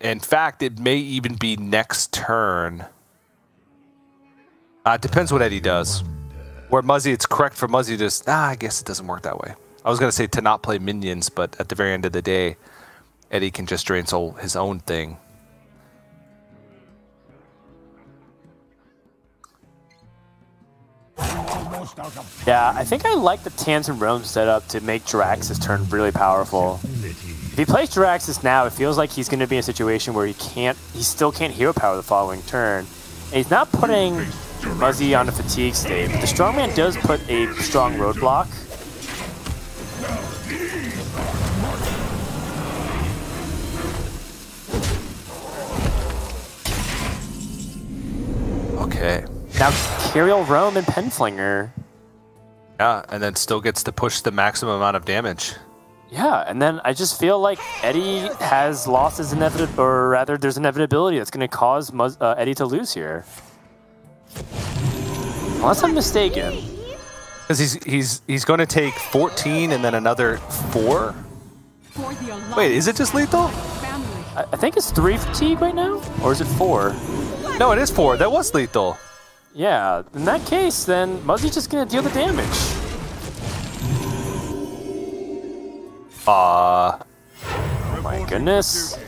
In fact, it may even be next turn. It depends what Eddie does. Where Muzzy, it's correct for Muzzy to just... I guess it doesn't work that way. I was going to say to not play minions, but at the very end of the day, Eddie can just drain soul his own thing. Yeah, I think I like the Tamsin Roam setup to make Jirax's turn really powerful. If he plays Jirax's now, it feels like he's going to be in a situation where he still can't hero power the following turn. And he's not putting Muzzy on a fatigue state, but the Strongman does put a strong roadblock. Okay. Now, Curiel Roam and Penflinger. Yeah, and then still gets to push the maximum amount of damage. Yeah, and then I just feel like Eddie has lost his inevitability, or rather, there's inevitability that's going to cause Eddie to lose here. Unless I'm mistaken. Because he's going to take 14 and then another 4? Wait, is it just lethal? I think it's 3 fatigue right now? Or is it 4? No, it is 4. That was lethal. Yeah, in that case, then Muzzy's just going to deal the damage. Oh my goodness.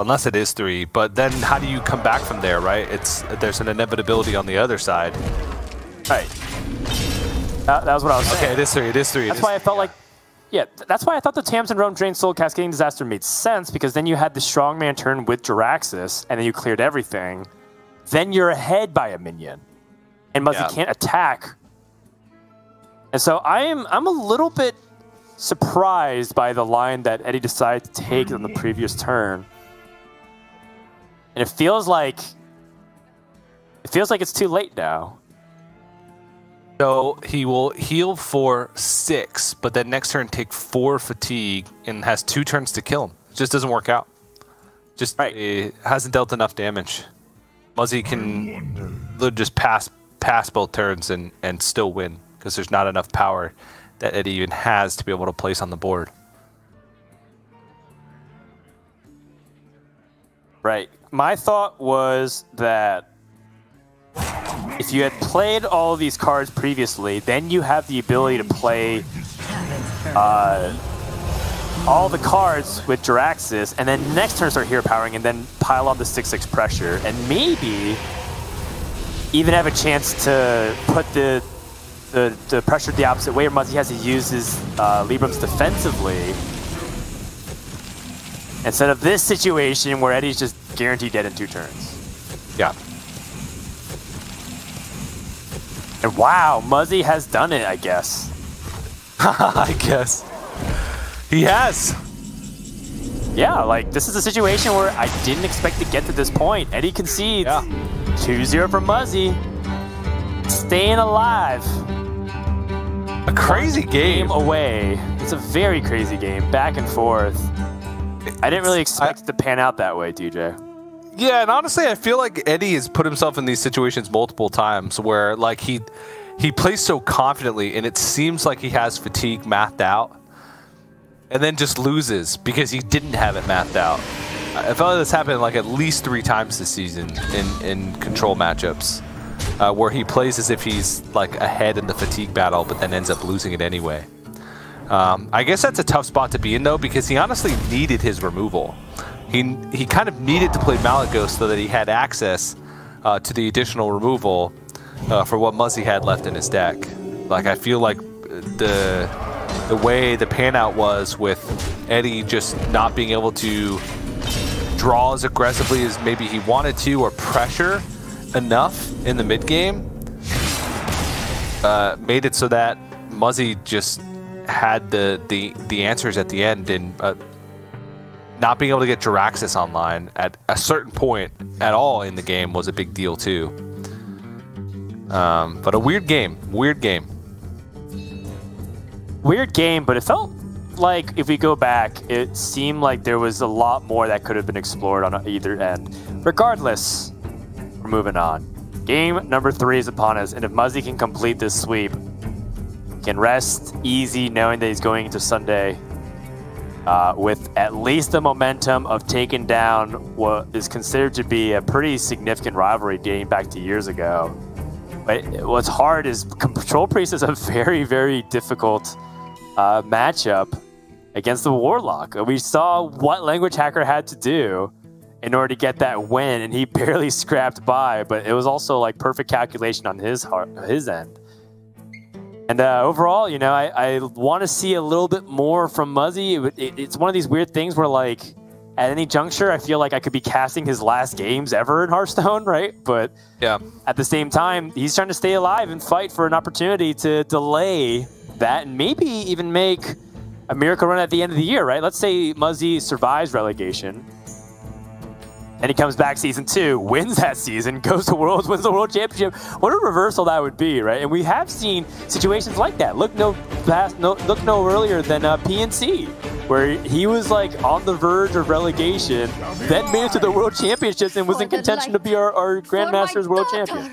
Unless it is 3, but then how do you come back from there, right? There's an inevitability on the other side. Right. That was what I was saying. Okay, it is 3, it is 3. That's why I felt like... Yeah, that's why I thought the Tamsin Roam Drain Soul Cascading Disaster made sense, because then you had the Strongman turn with Jiraxis, and then you cleared everything. Then you're ahead by a minion. And Muzzy can't attack. And so I'm a little bit surprised by the line that Eddie decided to take on the previous turn. And it feels like it's too late now. So he will heal for 6, but then next turn take 4 fatigue and has 2 turns to kill him. It just doesn't work out. Just hasn't dealt enough damage. Muzzy can just pass both turns and still win because there's not enough power that Eddie even has to be able to place on the board. Right. My thought was that if you had played all of these cards previously, then you have the ability to play all the cards with Jiraxis, and then next turn start hero powering, and then pile on the 6/6 pressure, and maybe even have a chance to put the pressure the opposite way, where Muzzy has to use his Librams defensively, instead of this situation where Eddie's just guaranteed dead in 2 turns. Yeah. And wow, Muzzy has done it, I guess. I guess. He has. Yeah, like, this is a situation where I didn't expect to get to this point. Eddie concedes. Yeah. 2-0 for Muzzy. Staying alive. A crazy game away. It's a very crazy game, back and forth. I didn't really expect it to pan out that way, DJ. Yeah, and honestly, I feel like Eddie has put himself in these situations multiple times where, like, he plays so confidently, and it seems like he has fatigue mathed out, and then just loses because he didn't have it mathed out. I felt like this happened like at least 3 times this season in control matchups, where he plays as if he's like ahead in the fatigue battle, but then ends up losing it anyway. I guess that's a tough spot to be in, though, because he honestly needed his removal. He kind of needed to play Malagos so that he had access to the additional removal for what Muzzy had left in his deck. Like, I feel like the way the pan out was with Eddie just not being able to draw as aggressively as maybe he wanted to, or pressure enough in the mid game, made it so that Muzzy just had the answers at the end, and not being able to get Jiraxis online at a certain point at all in the game was a big deal too. But a weird game. Weird game, but it felt like, if we go back, it seemed like there was a lot more that could have been explored on either end. Regardless, we're moving on. Game number 3 is upon us, and if Muzzy can complete this sweep, he can rest easy knowing that he's going into Sunday with at least the momentum of taking down what is considered to be a pretty significant rivalry dating back to years ago. But what's hard is Control Priest is a very, very difficult matchup against the Warlock. We saw what Language Hacker had to do in order to get that win, and he barely scrapped by, but it was also like perfect calculation on his end. And overall, you know, I want to see a little bit more from Muzzy. It's one of these weird things where, like, at any juncture, I feel like I could be casting his last games ever in Hearthstone, right? But yeah, at the same time, he's trying to stay alive and fight for an opportunity to delay that and maybe even make a miracle run at the end of the year, right? Let's say Muzzy survives relegation. And he comes back season 2, wins that season, goes to Worlds, wins the World Championship. What a reversal that would be, right? And we have seen situations like that. Look no earlier than PNC, where he was like on the verge of relegation, then made it to the World Championships and was in contention to be our Grandmasters World Champion.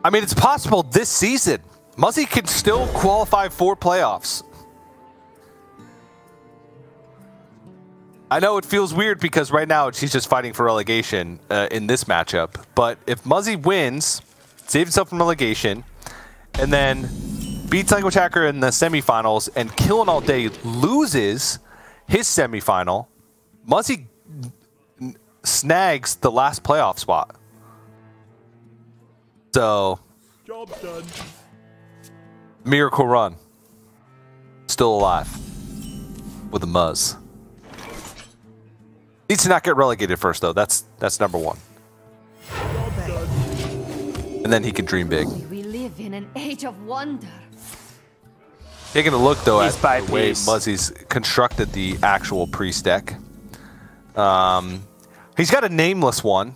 I mean, it's possible this season. Muzzy can still qualify for playoffs. I know it feels weird because right now she's just fighting for relegation in this matchup. But if Muzzy wins, saves himself from relegation, and then beats Language Hacker in the semifinals, and Killing All Day loses his semifinal, Muzzy snags the last playoff spot. So, Job done. Miracle run. Still alive with a Muzz. Needs to not get relegated first, though. That's number one. And then he can dream big. We live in an age of wonder. Taking a look, though, at the way piece. Muzzy's constructed the actual priest deck. He's got a nameless one.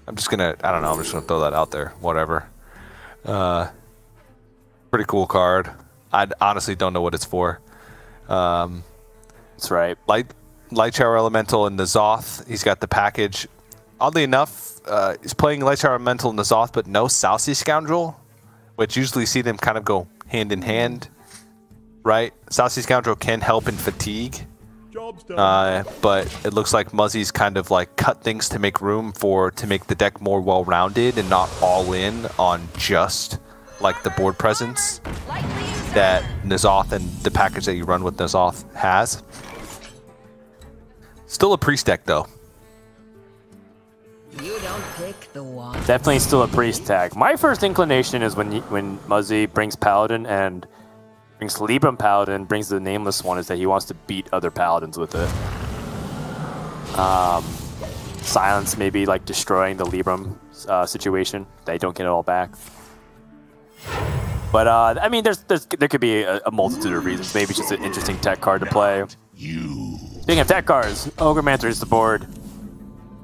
I'm just going to, I don't know, I'm just going to throw that out there. Whatever. Pretty cool card. I honestly don't know what it's for. That's right. Light Shower Elemental and N'Zoth. He's got the package. Oddly enough, he's playing Light Shower Elemental and N'Zoth, but no Saucy Scoundrel, which usually see them kind of go hand in hand, right? Saucy Scoundrel can help in fatigue, but it looks like Muzzy's kind of like cut things to make room to make the deck more well-rounded and not all in on just like the board presence that N'Zoth and the package that you run with N'Zoth has. Still a priest deck, though. You don't pick the one. Definitely still a priest tag. My first inclination is when Muzzy brings Paladin and brings Libram Paladin, brings the nameless one, is that he wants to beat other Paladins with it. Silence maybe like destroying the Libram situation. They don't get it all back. But I mean, there could be a multitude of reasons. Maybe it's just an interesting tech card to play. Speaking of tech cards, Ogremaster is the board.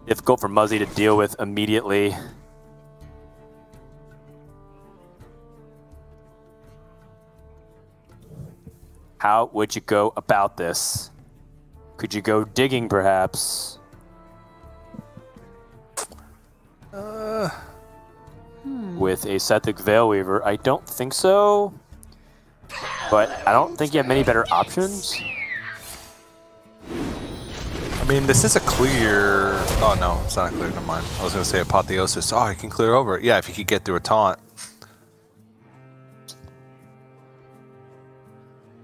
Difficult for Muzzy to deal with immediately. How would you go about this? Could you go digging, perhaps? With a Sethic Veilweaver? I don't think so. But I don't think you have many better options. I mean, this is a clear... Oh, no, it's not clear. Never mind. I was going to say Apotheosis. Oh, you can clear over it. Yeah, if you could get through a taunt.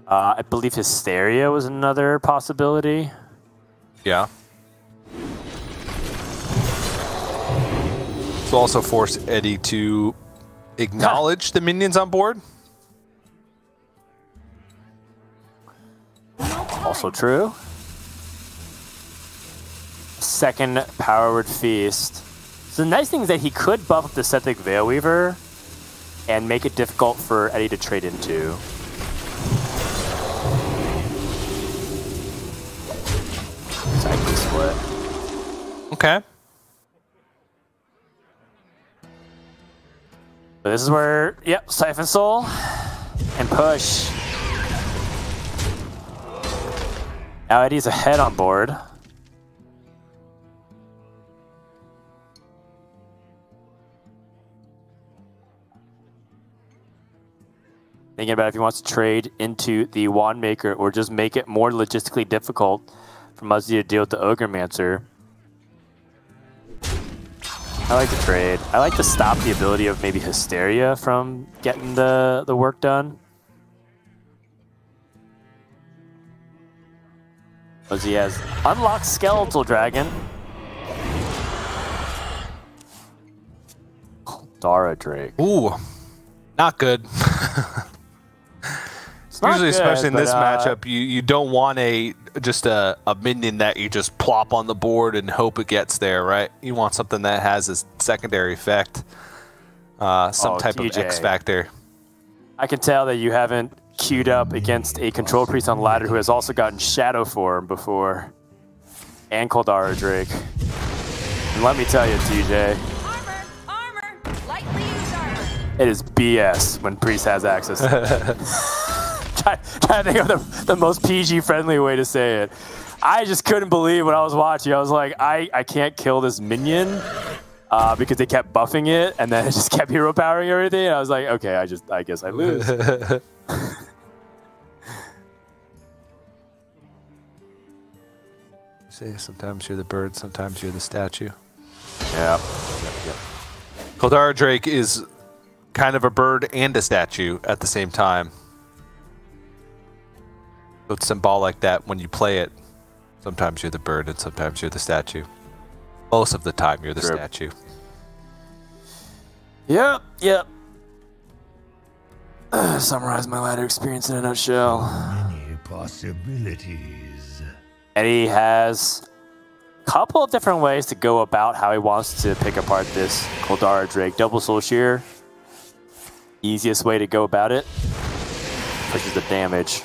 I believe Hysteria was another possibility. Yeah. This will also force Eddie to acknowledge the minions on board. Also true. Second Power Feast. So the nice thing is that he could buff up the Sethic Veilweaver and make it difficult for Eddie to trade into. Cycle split. Okay. So this is where, yep, Siphon Soul and push. Now Eddie's ahead on board. Thinking about if he wants to trade into the Wand Maker or just make it more logistically difficult for Muzzy to deal with the Ogremancer. I like the trade. I like to stop the ability of maybe Hysteria from getting the work done. Muzzy has unlocked Skeletal Dragon. Dara Drake. Ooh, not good. Usually, especially in this matchup, you don't want just a minion that you just plop on the board and hope it gets there, right? You want something that has a secondary effect, some type of X factor. I can tell that you haven't queued up against a Control Priest on ladder who has also gotten Shadow Form before, and Koldara Drake. And let me tell you, TJ. Armor! Lightly used armor! It is BS when Priest has access to it. Trying to think of the most PG-friendly way to say it. I just couldn't believe what I was watching. I was like, I can't kill this minion because they kept buffing it, and then it just kept hero powering everything. And I was like, okay, I guess I lose. Say sometimes you're the bird, sometimes you're the statue. Yeah. Koldara Drake is kind of a bird and a statue at the same time. So it's symbolic that when you play it, sometimes you're the bird and sometimes you're the statue. Most of the time, you're the statue. Yep. Summarize my ladder experience in a nutshell. Many possibilities. Eddie has a couple of different ways to go about how he wants to pick apart this Koldara Drake. Double Soul Shear. Easiest way to go about it. Pushes the damage.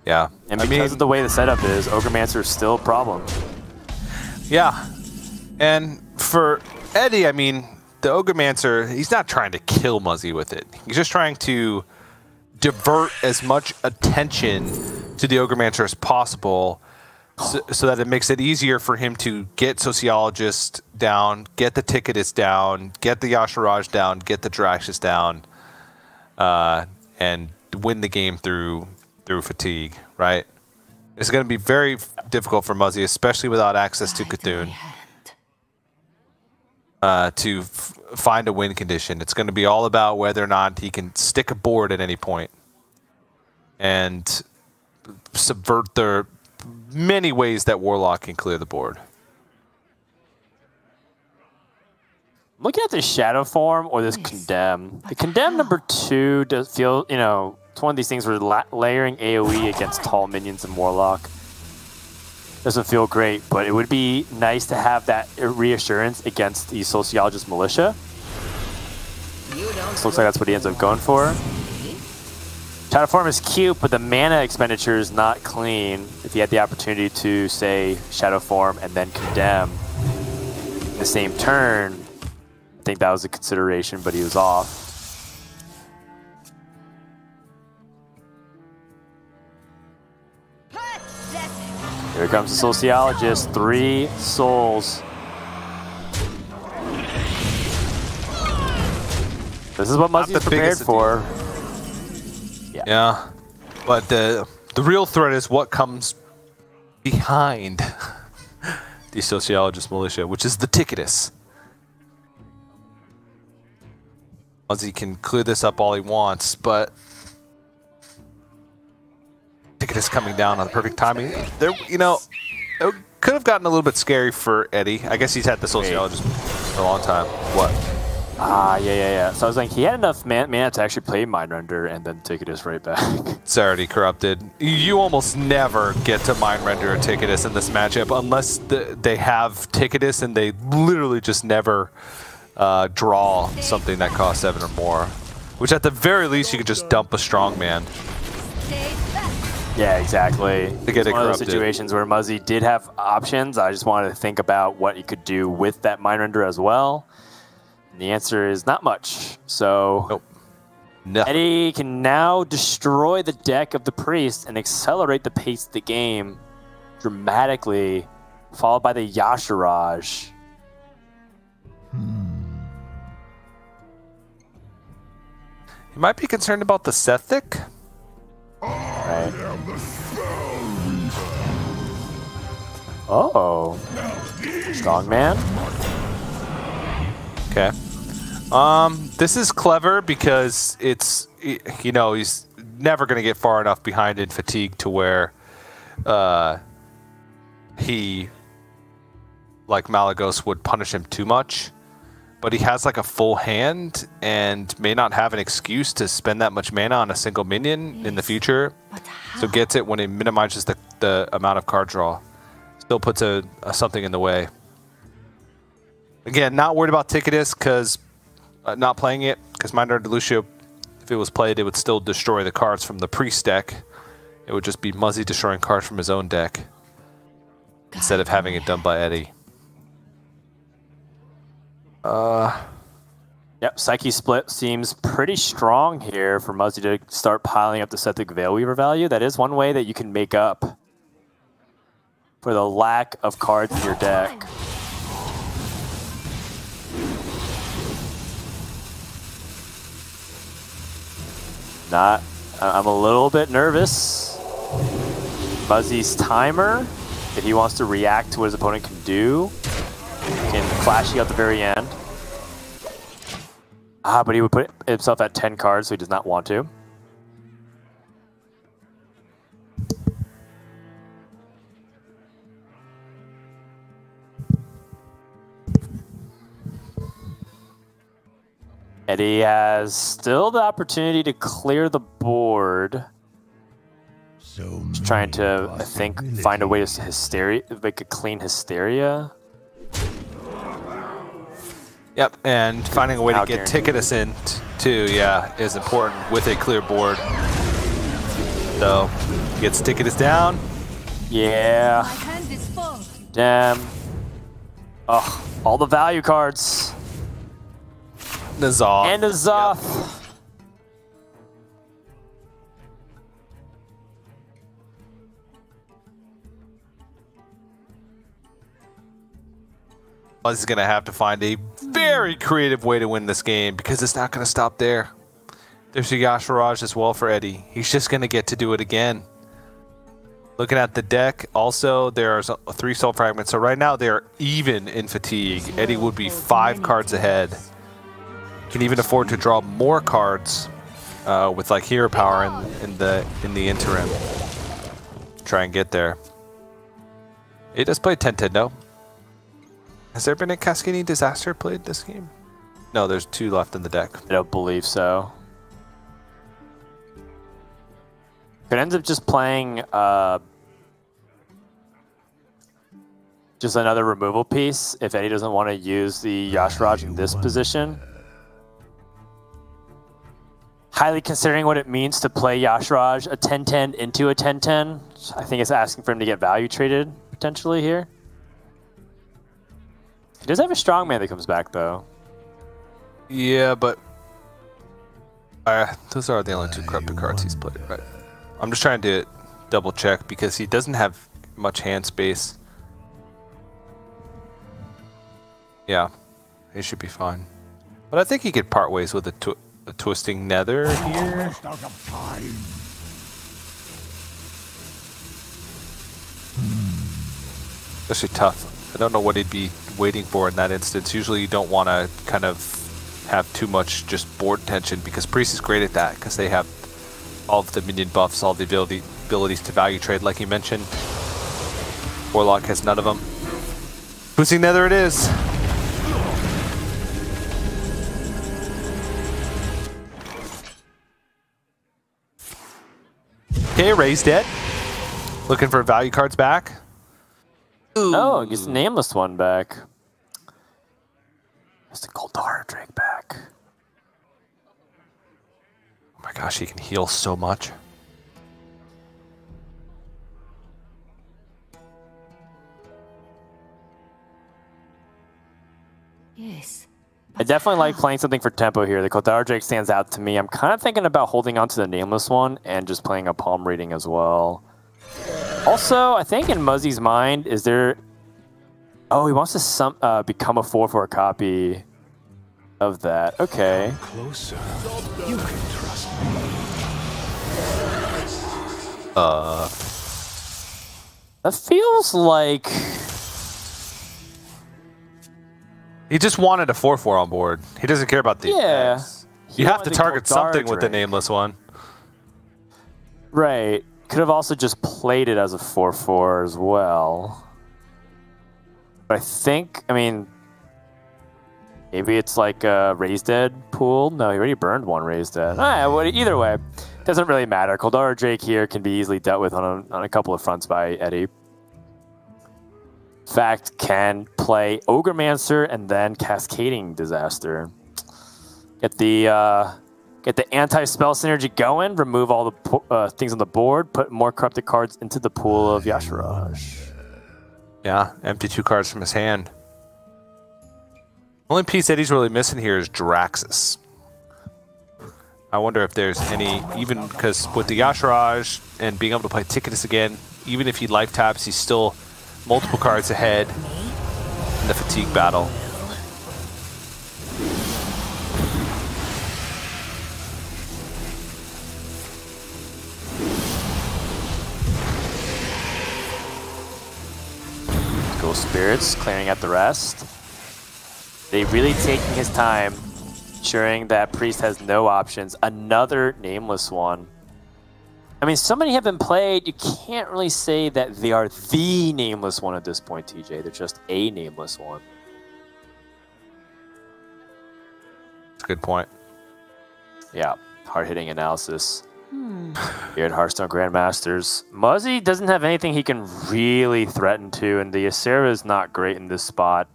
Yeah. And because of the way the setup is, Ogremancer is still a problem. Yeah. And for Eddie, I mean, the Ogremancer, he's not trying to kill Muzzy with it. He's just trying to divert as much attention to the Ogremancer as possible so that it makes it easier for him to get Sociologist down, get the Ticketus down, get the Yasharaj down, get the Draxus down, and win the game through fatigue, right? It's going to be very difficult for Muzzy, especially without access to Cthulhu, to find a win condition. It's going to be all about whether or not he can stick a board at any point and subvert the many ways that Warlock can clear the board. Looking at this Shadow Form or this Condemn. The Condemn number 2 does feel, it's one of these things where layering AoE against tall minions and Warlock doesn't feel great, but it would be nice to have that reassurance against the Sociologist Militia. This looks like that's what he ends up going for. Shadow Form is cute, but the mana expenditure is not clean. If he had the opportunity to, say, Shadow Form and then Condemn in the same turn, I think that was a consideration, but he was off. Here comes the Sociologist, 3 souls. This is what Muzzy's prepared for. Yeah, but the real threat is what comes behind the Sociologist Militia, which is the Ticketus. Muzzy can clear this up all he wants, but Ticketus coming down on the perfect timing. There, it could have gotten a little bit scary for Eddie. I guess he's had the Sociologist for a long time. What? Yeah. So I was like, he had enough mana to actually play Mindrender and then Ticketus right back. It's already corrupted. You almost never get to Mindrender or Ticketus in this matchup unless they have Ticketus and they literally just never draw something that costs 7 or more. Which at the very least you could just dump a strongman. Yeah, exactly. To get it one of those corrupted. situations where Muzzy did have options. I just wanted to think about what he could do with that Mindrender as well. And the answer is not much. So Nope. No. Eddie can now destroy the deck of the Priest and accelerate the pace of the game dramatically, followed by the Yasharaj. You might be concerned about the Sethic. Right. Oh. Strong man. Okay. This is clever because it's, you know, he's never going to get far enough behind in fatigue to where he, like Malagos, would punish him too much. But he has like a full hand and may not have an excuse to spend that much mana on a single minion in the future. So gets it when he minimizes the amount of card draw. Still puts something in the way. Again, not worried about Ticketus because not playing it, because Minor Delucio, if it was played, it would still destroy the cards from the priest deck. It would just be Muzzy destroying cards from his own deck instead of having it done by Eddie. Yep, Psyche Split seems pretty strong here for Muzzy to start piling up the Sethic Veilweaver value. That is one way that you can make up for the lack of cards in your deck. I'm a little bit nervous. Muzzy's timer, if he wants to react to what his opponent can do, can flash you at the very end. But he would put himself at 10 cards, so he does not want to. Eddie has still the opportunity to clear the board. He's trying to, I think, find a way to make a clean Hysteria. Yep, and finding a way to get Ticketus in too, yeah, is important with a clear board. So, gets Ticketus down. Yeah. My hand is full. Damn. Oh, all the value cards. N'Zoth. And N'Zoth. Yep. Is going to have to find a very creative way to win this game because it's not going to stop there. There's a Yasharaj as well for Eddie. He's just going to get to do it again. Looking at the deck, also there's 3 soul fragments. So right now they're even in fatigue. Eddie would be 5 cards ahead. Can even afford to draw more cards with like hero power in the interim. Try and get there. He does play Tentendo. Has there been a Cascading Disaster played this game? No, there's 2 left in the deck. I don't believe so. It ends up just playing just another removal piece if Eddie doesn't want to use the Yasharaj in this position. Highly considering what it means to play Yasharaj a 10-10 into a 10-10. I think it's asking for him to get value traded potentially here. He does have a strong man that comes back, though. Yeah, but those are the only 2 corrupted cards he's played, right? I'm just trying to double check because he doesn't have much hand space. Yeah, he should be fine. But I think he could part ways with a Twisting Nether here. Especially tough. I don't know what he'd be waiting for in that instance. Usually you don't want to kind of have too much just board tension because Priest is great at that because they have all of the minion buffs, all the abilities to value trade like you mentioned. Warlock has none of them. Twisting Nether it is. Okay, Ray's dead. Looking for value cards back. Ooh. Oh, gets the nameless one back. Gets the Goldar Drake back. Oh my gosh, he can heal so much. Yes. I definitely like playing something for tempo here. The Goldar Drake stands out to me. I'm kind of thinking about holding on to the nameless one and just playing a palm reading as well. Also, I think in Muzzy's mind, is there... Oh, he wants to become a 4/4 copy of that. Okay. Closer. You can trust That feels like... He just wanted a 4/4 on board. He doesn't care about the effects. You have to target something with the nameless one. Right. Could have also just played it as a 4/4 as well. But I think, I mean, maybe it's like a Raised Dead pool. No, he already burned one Raised Dead. Well, either way, doesn't really matter. Koldara Drake here can be easily dealt with on a couple of fronts by Eddie. In fact, can play Ogremaster and then Cascading Disaster. Get the anti-spell synergy going, remove all the things on the board, put more corrupted cards into the pool of Yashiraj. Yeah, empty 2 cards from his hand. Only piece Eddie's really missing here is Draxus. I wonder if there's any, even because with the Yashiraj and being able to play Ticketus again, even if he life taps, he's still multiple cards ahead in the fatigue battle. Ghost Spirits clearing out the rest. They really taking his time, ensuring that Priest has no options. Another nameless one. I mean, so many have been played, you can't really say that they are the nameless one at this point, TJ. They're just a nameless one. That's a good point. Yeah, hard-hitting analysis. Here at Hearthstone Grandmasters. Muzzy doesn't have anything he can really threaten to, and the Ysera is not great in this spot.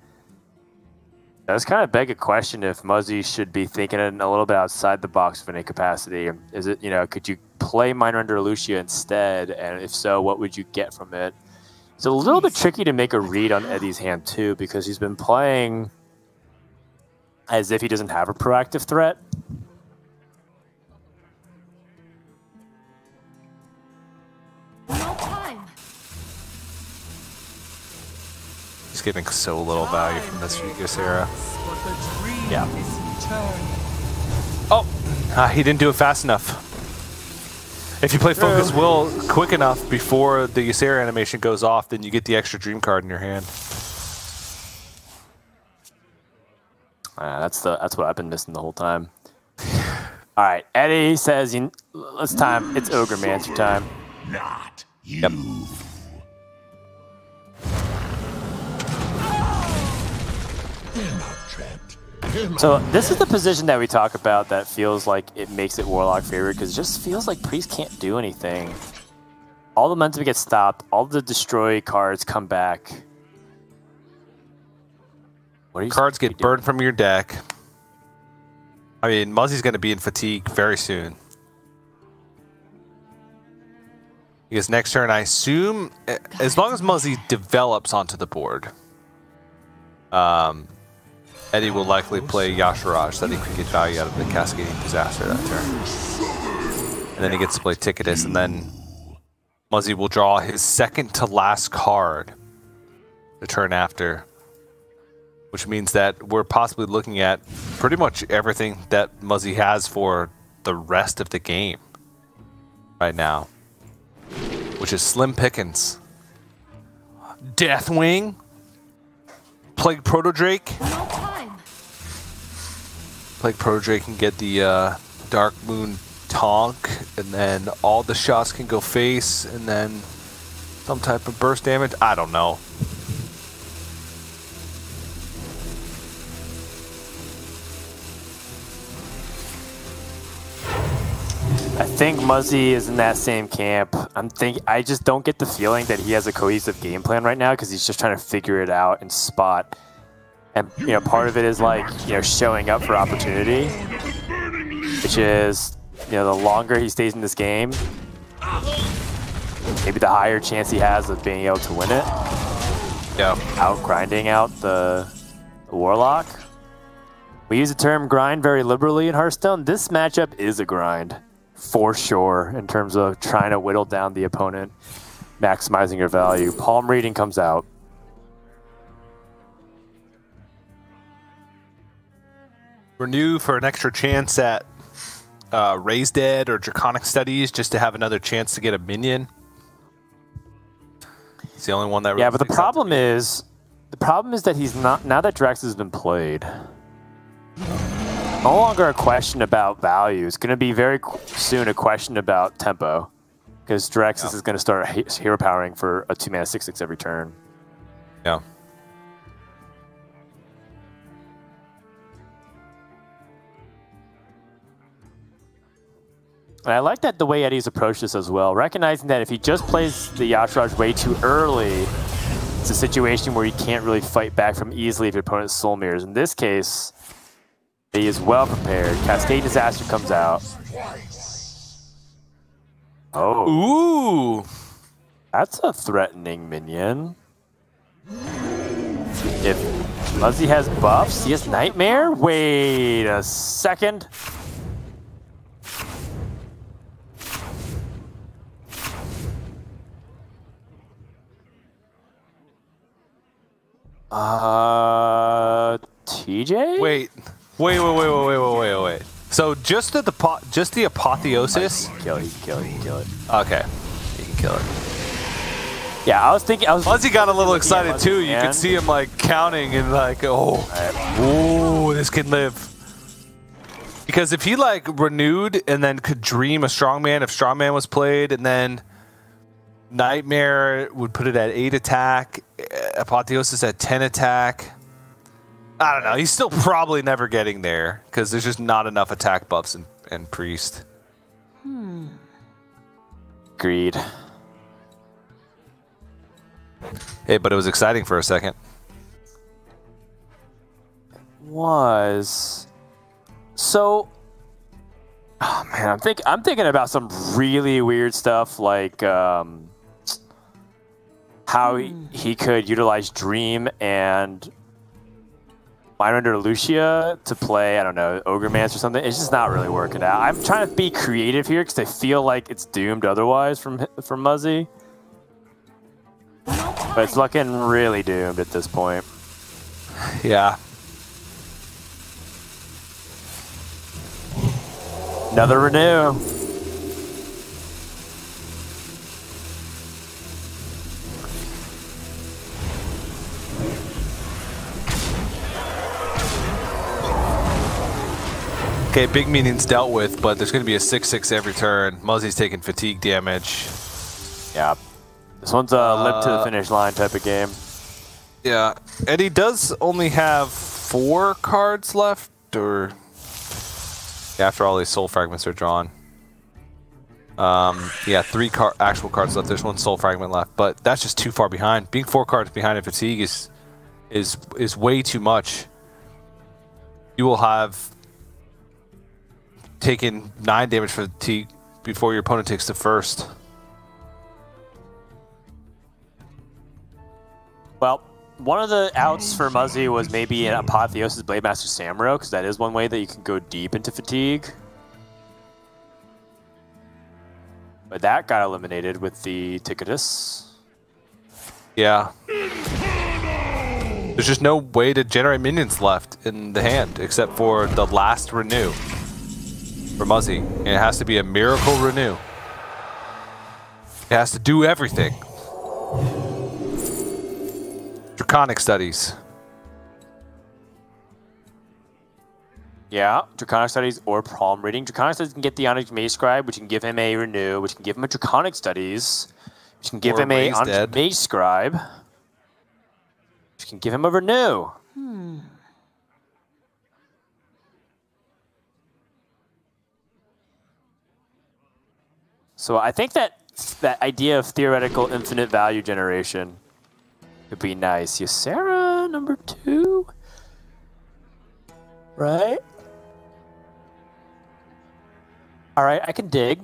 Does kind of beg a question if Muzzy should be thinking a little bit outside the box of any capacity. Is it, could you play Mindrender Lucia instead? And if so, what would you get from it? It's a little bit tricky to make a read on Eddie's hand too, because he's been playing as if he doesn't have a proactive threat. No time. He's getting so little value from this Ysera. Yeah. Oh, he didn't do it fast enough. If you play Focus Will quick enough before the Ysera animation goes off, then you get the extra dream card in your hand. That's what I've been missing the whole time. All right, Eddie says, "It's time. It's Ogremancer time." Not you. Yep. So this is the position that we talk about that feels like it makes it Warlock favorite, because it just feels like Priest can't do anything. All the momentum gets stopped. All the destroy cards come back. Cards get burned from your deck. I mean, Muzzy's going to be in fatigue very soon. Because next turn, I assume, as long as Muzzy develops onto the board, Eddie will likely play Yashiraj so that he can get value out of the Cascading Disaster that turn. And then he gets to play Ticketus, and then Muzzy will draw his second to last card the turn after, which means that we're possibly looking at pretty much everything that Muzzy has for the rest of the game right now, which is slim pickings. Deathwing, Plague Proto-Drake. No time. Plague Proto-Drake can get the Dark Moon Tonk, and then all the shots can go face, and then some type of burst damage. I don't know. I think Muzzy is in that same camp. I just don't get the feeling that he has a cohesive game plan right now, because he's just trying to figure it out and spot. And part of it is like showing up for opportunity, which is the longer he stays in this game, maybe the higher chance he has of being able to win it. Yeah. Out grinding out the Warlock. We use the term grind very liberally in Hearthstone. This matchup is a grind, for sure, in terms of trying to whittle down the opponent, maximizing your value. Palm reading comes out. Renew for an extra chance at Raise Dead or Draconic Studies just to have another chance to get a minion. It's the only one that really but the problem is that he's not, now that Drex has been played, no longer a question about value. It's going to be very soon a question about tempo, because Drex is going to start hero powering for a 2-mana 6/6 every turn. Yeah. And I like that the way Eddie's approached this as well, recognizing that if he just plays the Yashraj way too early, it's a situation where he can't really fight back from easily if your opponent's soul mirrors. In this case, he is well prepared. Cascade Disaster comes out. Oh. Ooh. That's a threatening minion. If Muzzy has buffs, he has Nightmare? Wait a second. TJ? Wait. So just the apotheosis. He can kill it. Okay, he can kill it. Yeah, I was thinking. Muzzy got a little excited too. You could see him like counting and like, oh, this can live. Because if he like renewed and then could dream a strongman, if strongman was played, and then Nightmare would put it at 8 attack, Apotheosis at 10 attack. I don't know. He's still probably never getting there because there's just not enough attack buffs in Priest. Agreed. Hey, but it was exciting for a second. Was so. Oh man, I'm thinking about some really weird stuff like how he could utilize Dream and Mind Under Lucia to play, I don't know, Ogremance or something. It's just not really working out. I'm trying to be creative here because I feel like it's doomed otherwise from Muzzy. But it's looking really doomed at this point. Yeah. Another renew. Okay, big meaning's dealt with, but there's going to be a 6/6 every turn. Muzzy's taking fatigue damage. Yeah. This one's a lip to the finish line type of game. Yeah. And he does only have 4 cards left, or after all these soul fragments are drawn. Yeah, 3 actual cards left. There's 1 soul fragment left, but that's just too far behind. Being 4 cards behind in fatigue is way too much. You will have taken 9 damage for fatigue before your opponent takes the first. Well, one of the outs for Muzzy was maybe an Apotheosis Blademaster Samuro, because that is one way that you can go deep into fatigue. But that got eliminated with the Ticketus. Yeah. There's just no way to generate minions left in the hand except for the last renew for Muzzy. And it has to be a miracle renew. It has to do everything. Draconic Studies. Yeah, Draconic Studies or Palm Reading. Draconic Studies can get the Onyx Mage Scribe, which can give him a renew, which can give him a Draconic Studies, which can give him a Onyx Mage Scribe, which can give him a renew. So I think that idea of theoretical infinite value generation could be nice. Ysera, number 2. Right? All right, I can dig.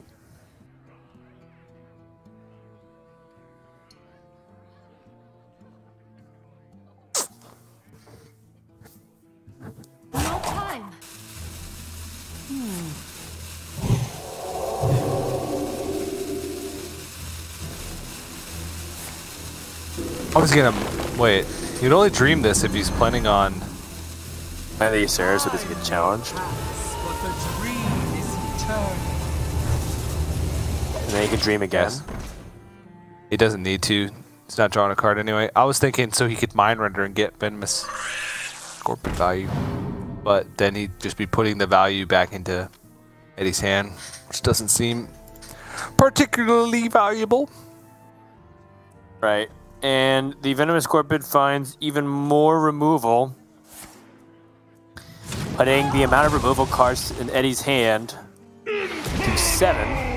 No time. I was gonna wait. You'd only dream this if he's planning on. I think Ysera, so does he get challenged? But the dream isn't And then he can dream again. Yes. He doesn't need to. He's not drawing a card anyway. I was thinking so he could mind render and get venomous scorpion value. But then he'd just be putting the value back into Eddie's hand, which doesn't seem particularly valuable. Right. And the venomous scorpion finds even more removal, putting the amount of removal cards in Eddie's hand to 7.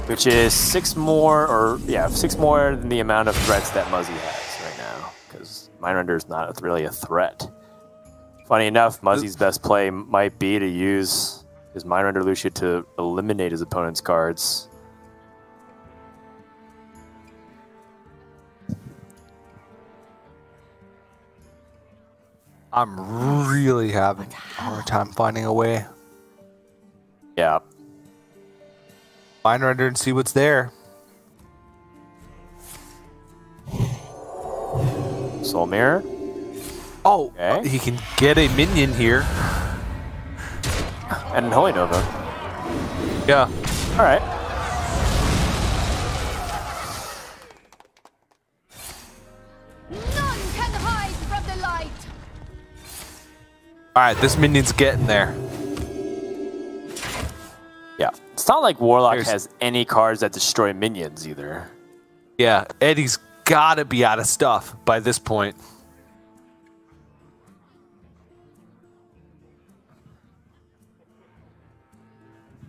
Which is 6 more, 6 more than the amount of threats that Muzzy has right now. Because Mind Render is not really a threat. Funny enough, Muzzy's best play might be to use his Mind Render Lucia to eliminate his opponent's cards. I'm really having a hard time finding a way. Yeah. Mind render and see what's there. Soul Mirror. Oh, Okay. he can get a minion here. And Holy Nova. Yeah. Alright. None can hide from the light. Alright, this minion's getting there. Yeah. It's not like Warlock Here's- has any cards that destroy minions either. Yeah, Eddie's gotta be out of stuff by this point.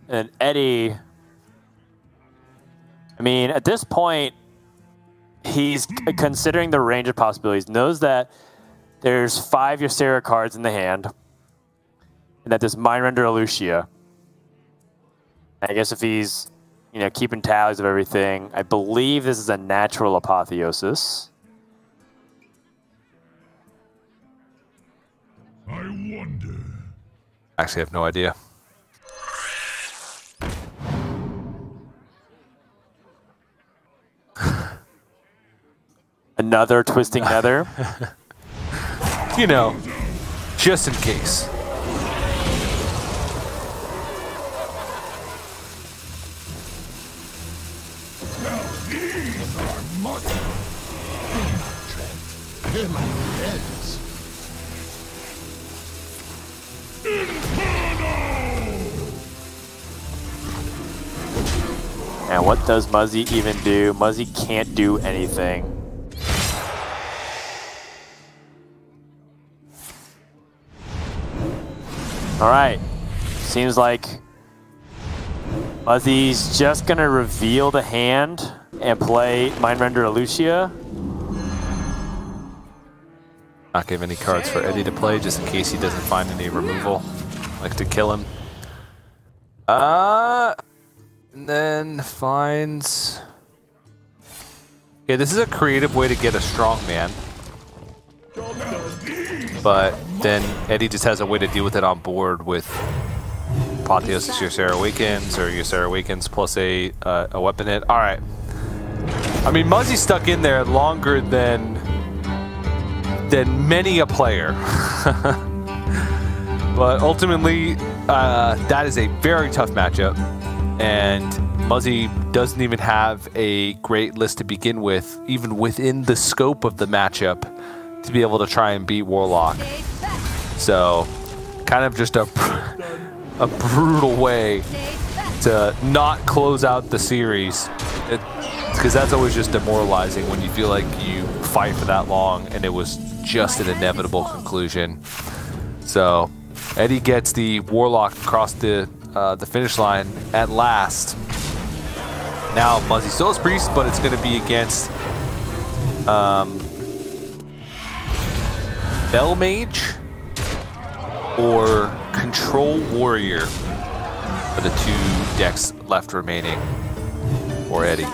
And Eddie, I mean, at this point, he's considering the range of possibilities, knows that there's 5 Ysera cards in the hand, and that there's Mind Render Lucia. I guess if he's, keeping tallies of everything, I believe this is a natural apotheosis. I wonder. Actually, I have no idea. Another Twisting Nether. Just in case. These are muzzy. Hear my heads. And what does Muzzy even do? Muzzy can't do anything. Alright. Seems like Muzzy's just gonna reveal the hand and play Mind Render Lucia. Not give any cards for Eddie to play just in case he doesn't find any removal. Like to kill him. And then finds... Okay, this is a creative way to get a strong man. But then Eddie just has a way to deal with it on board with Apotheosis Ysera Awakens or Ysera Awakens plus a weapon hit. Alright. I mean, Muzzy stuck in there longer than many a player. But ultimately, that is a very tough matchup. And Muzzy doesn't even have a great list to begin with, even within the scope of the matchup, to be able to try and beat Warlock. So, kind of just a brutal way to not close out the series. Because that's always just demoralizing when you feel like you fight for that long and it was just an inevitable conclusion. So, Eddie gets the Warlock across the finish line at last. Now Muzzy still has Priest, but it's going to be against Bell Mage or Control Warrior for the 2 decks left remaining for Eddie.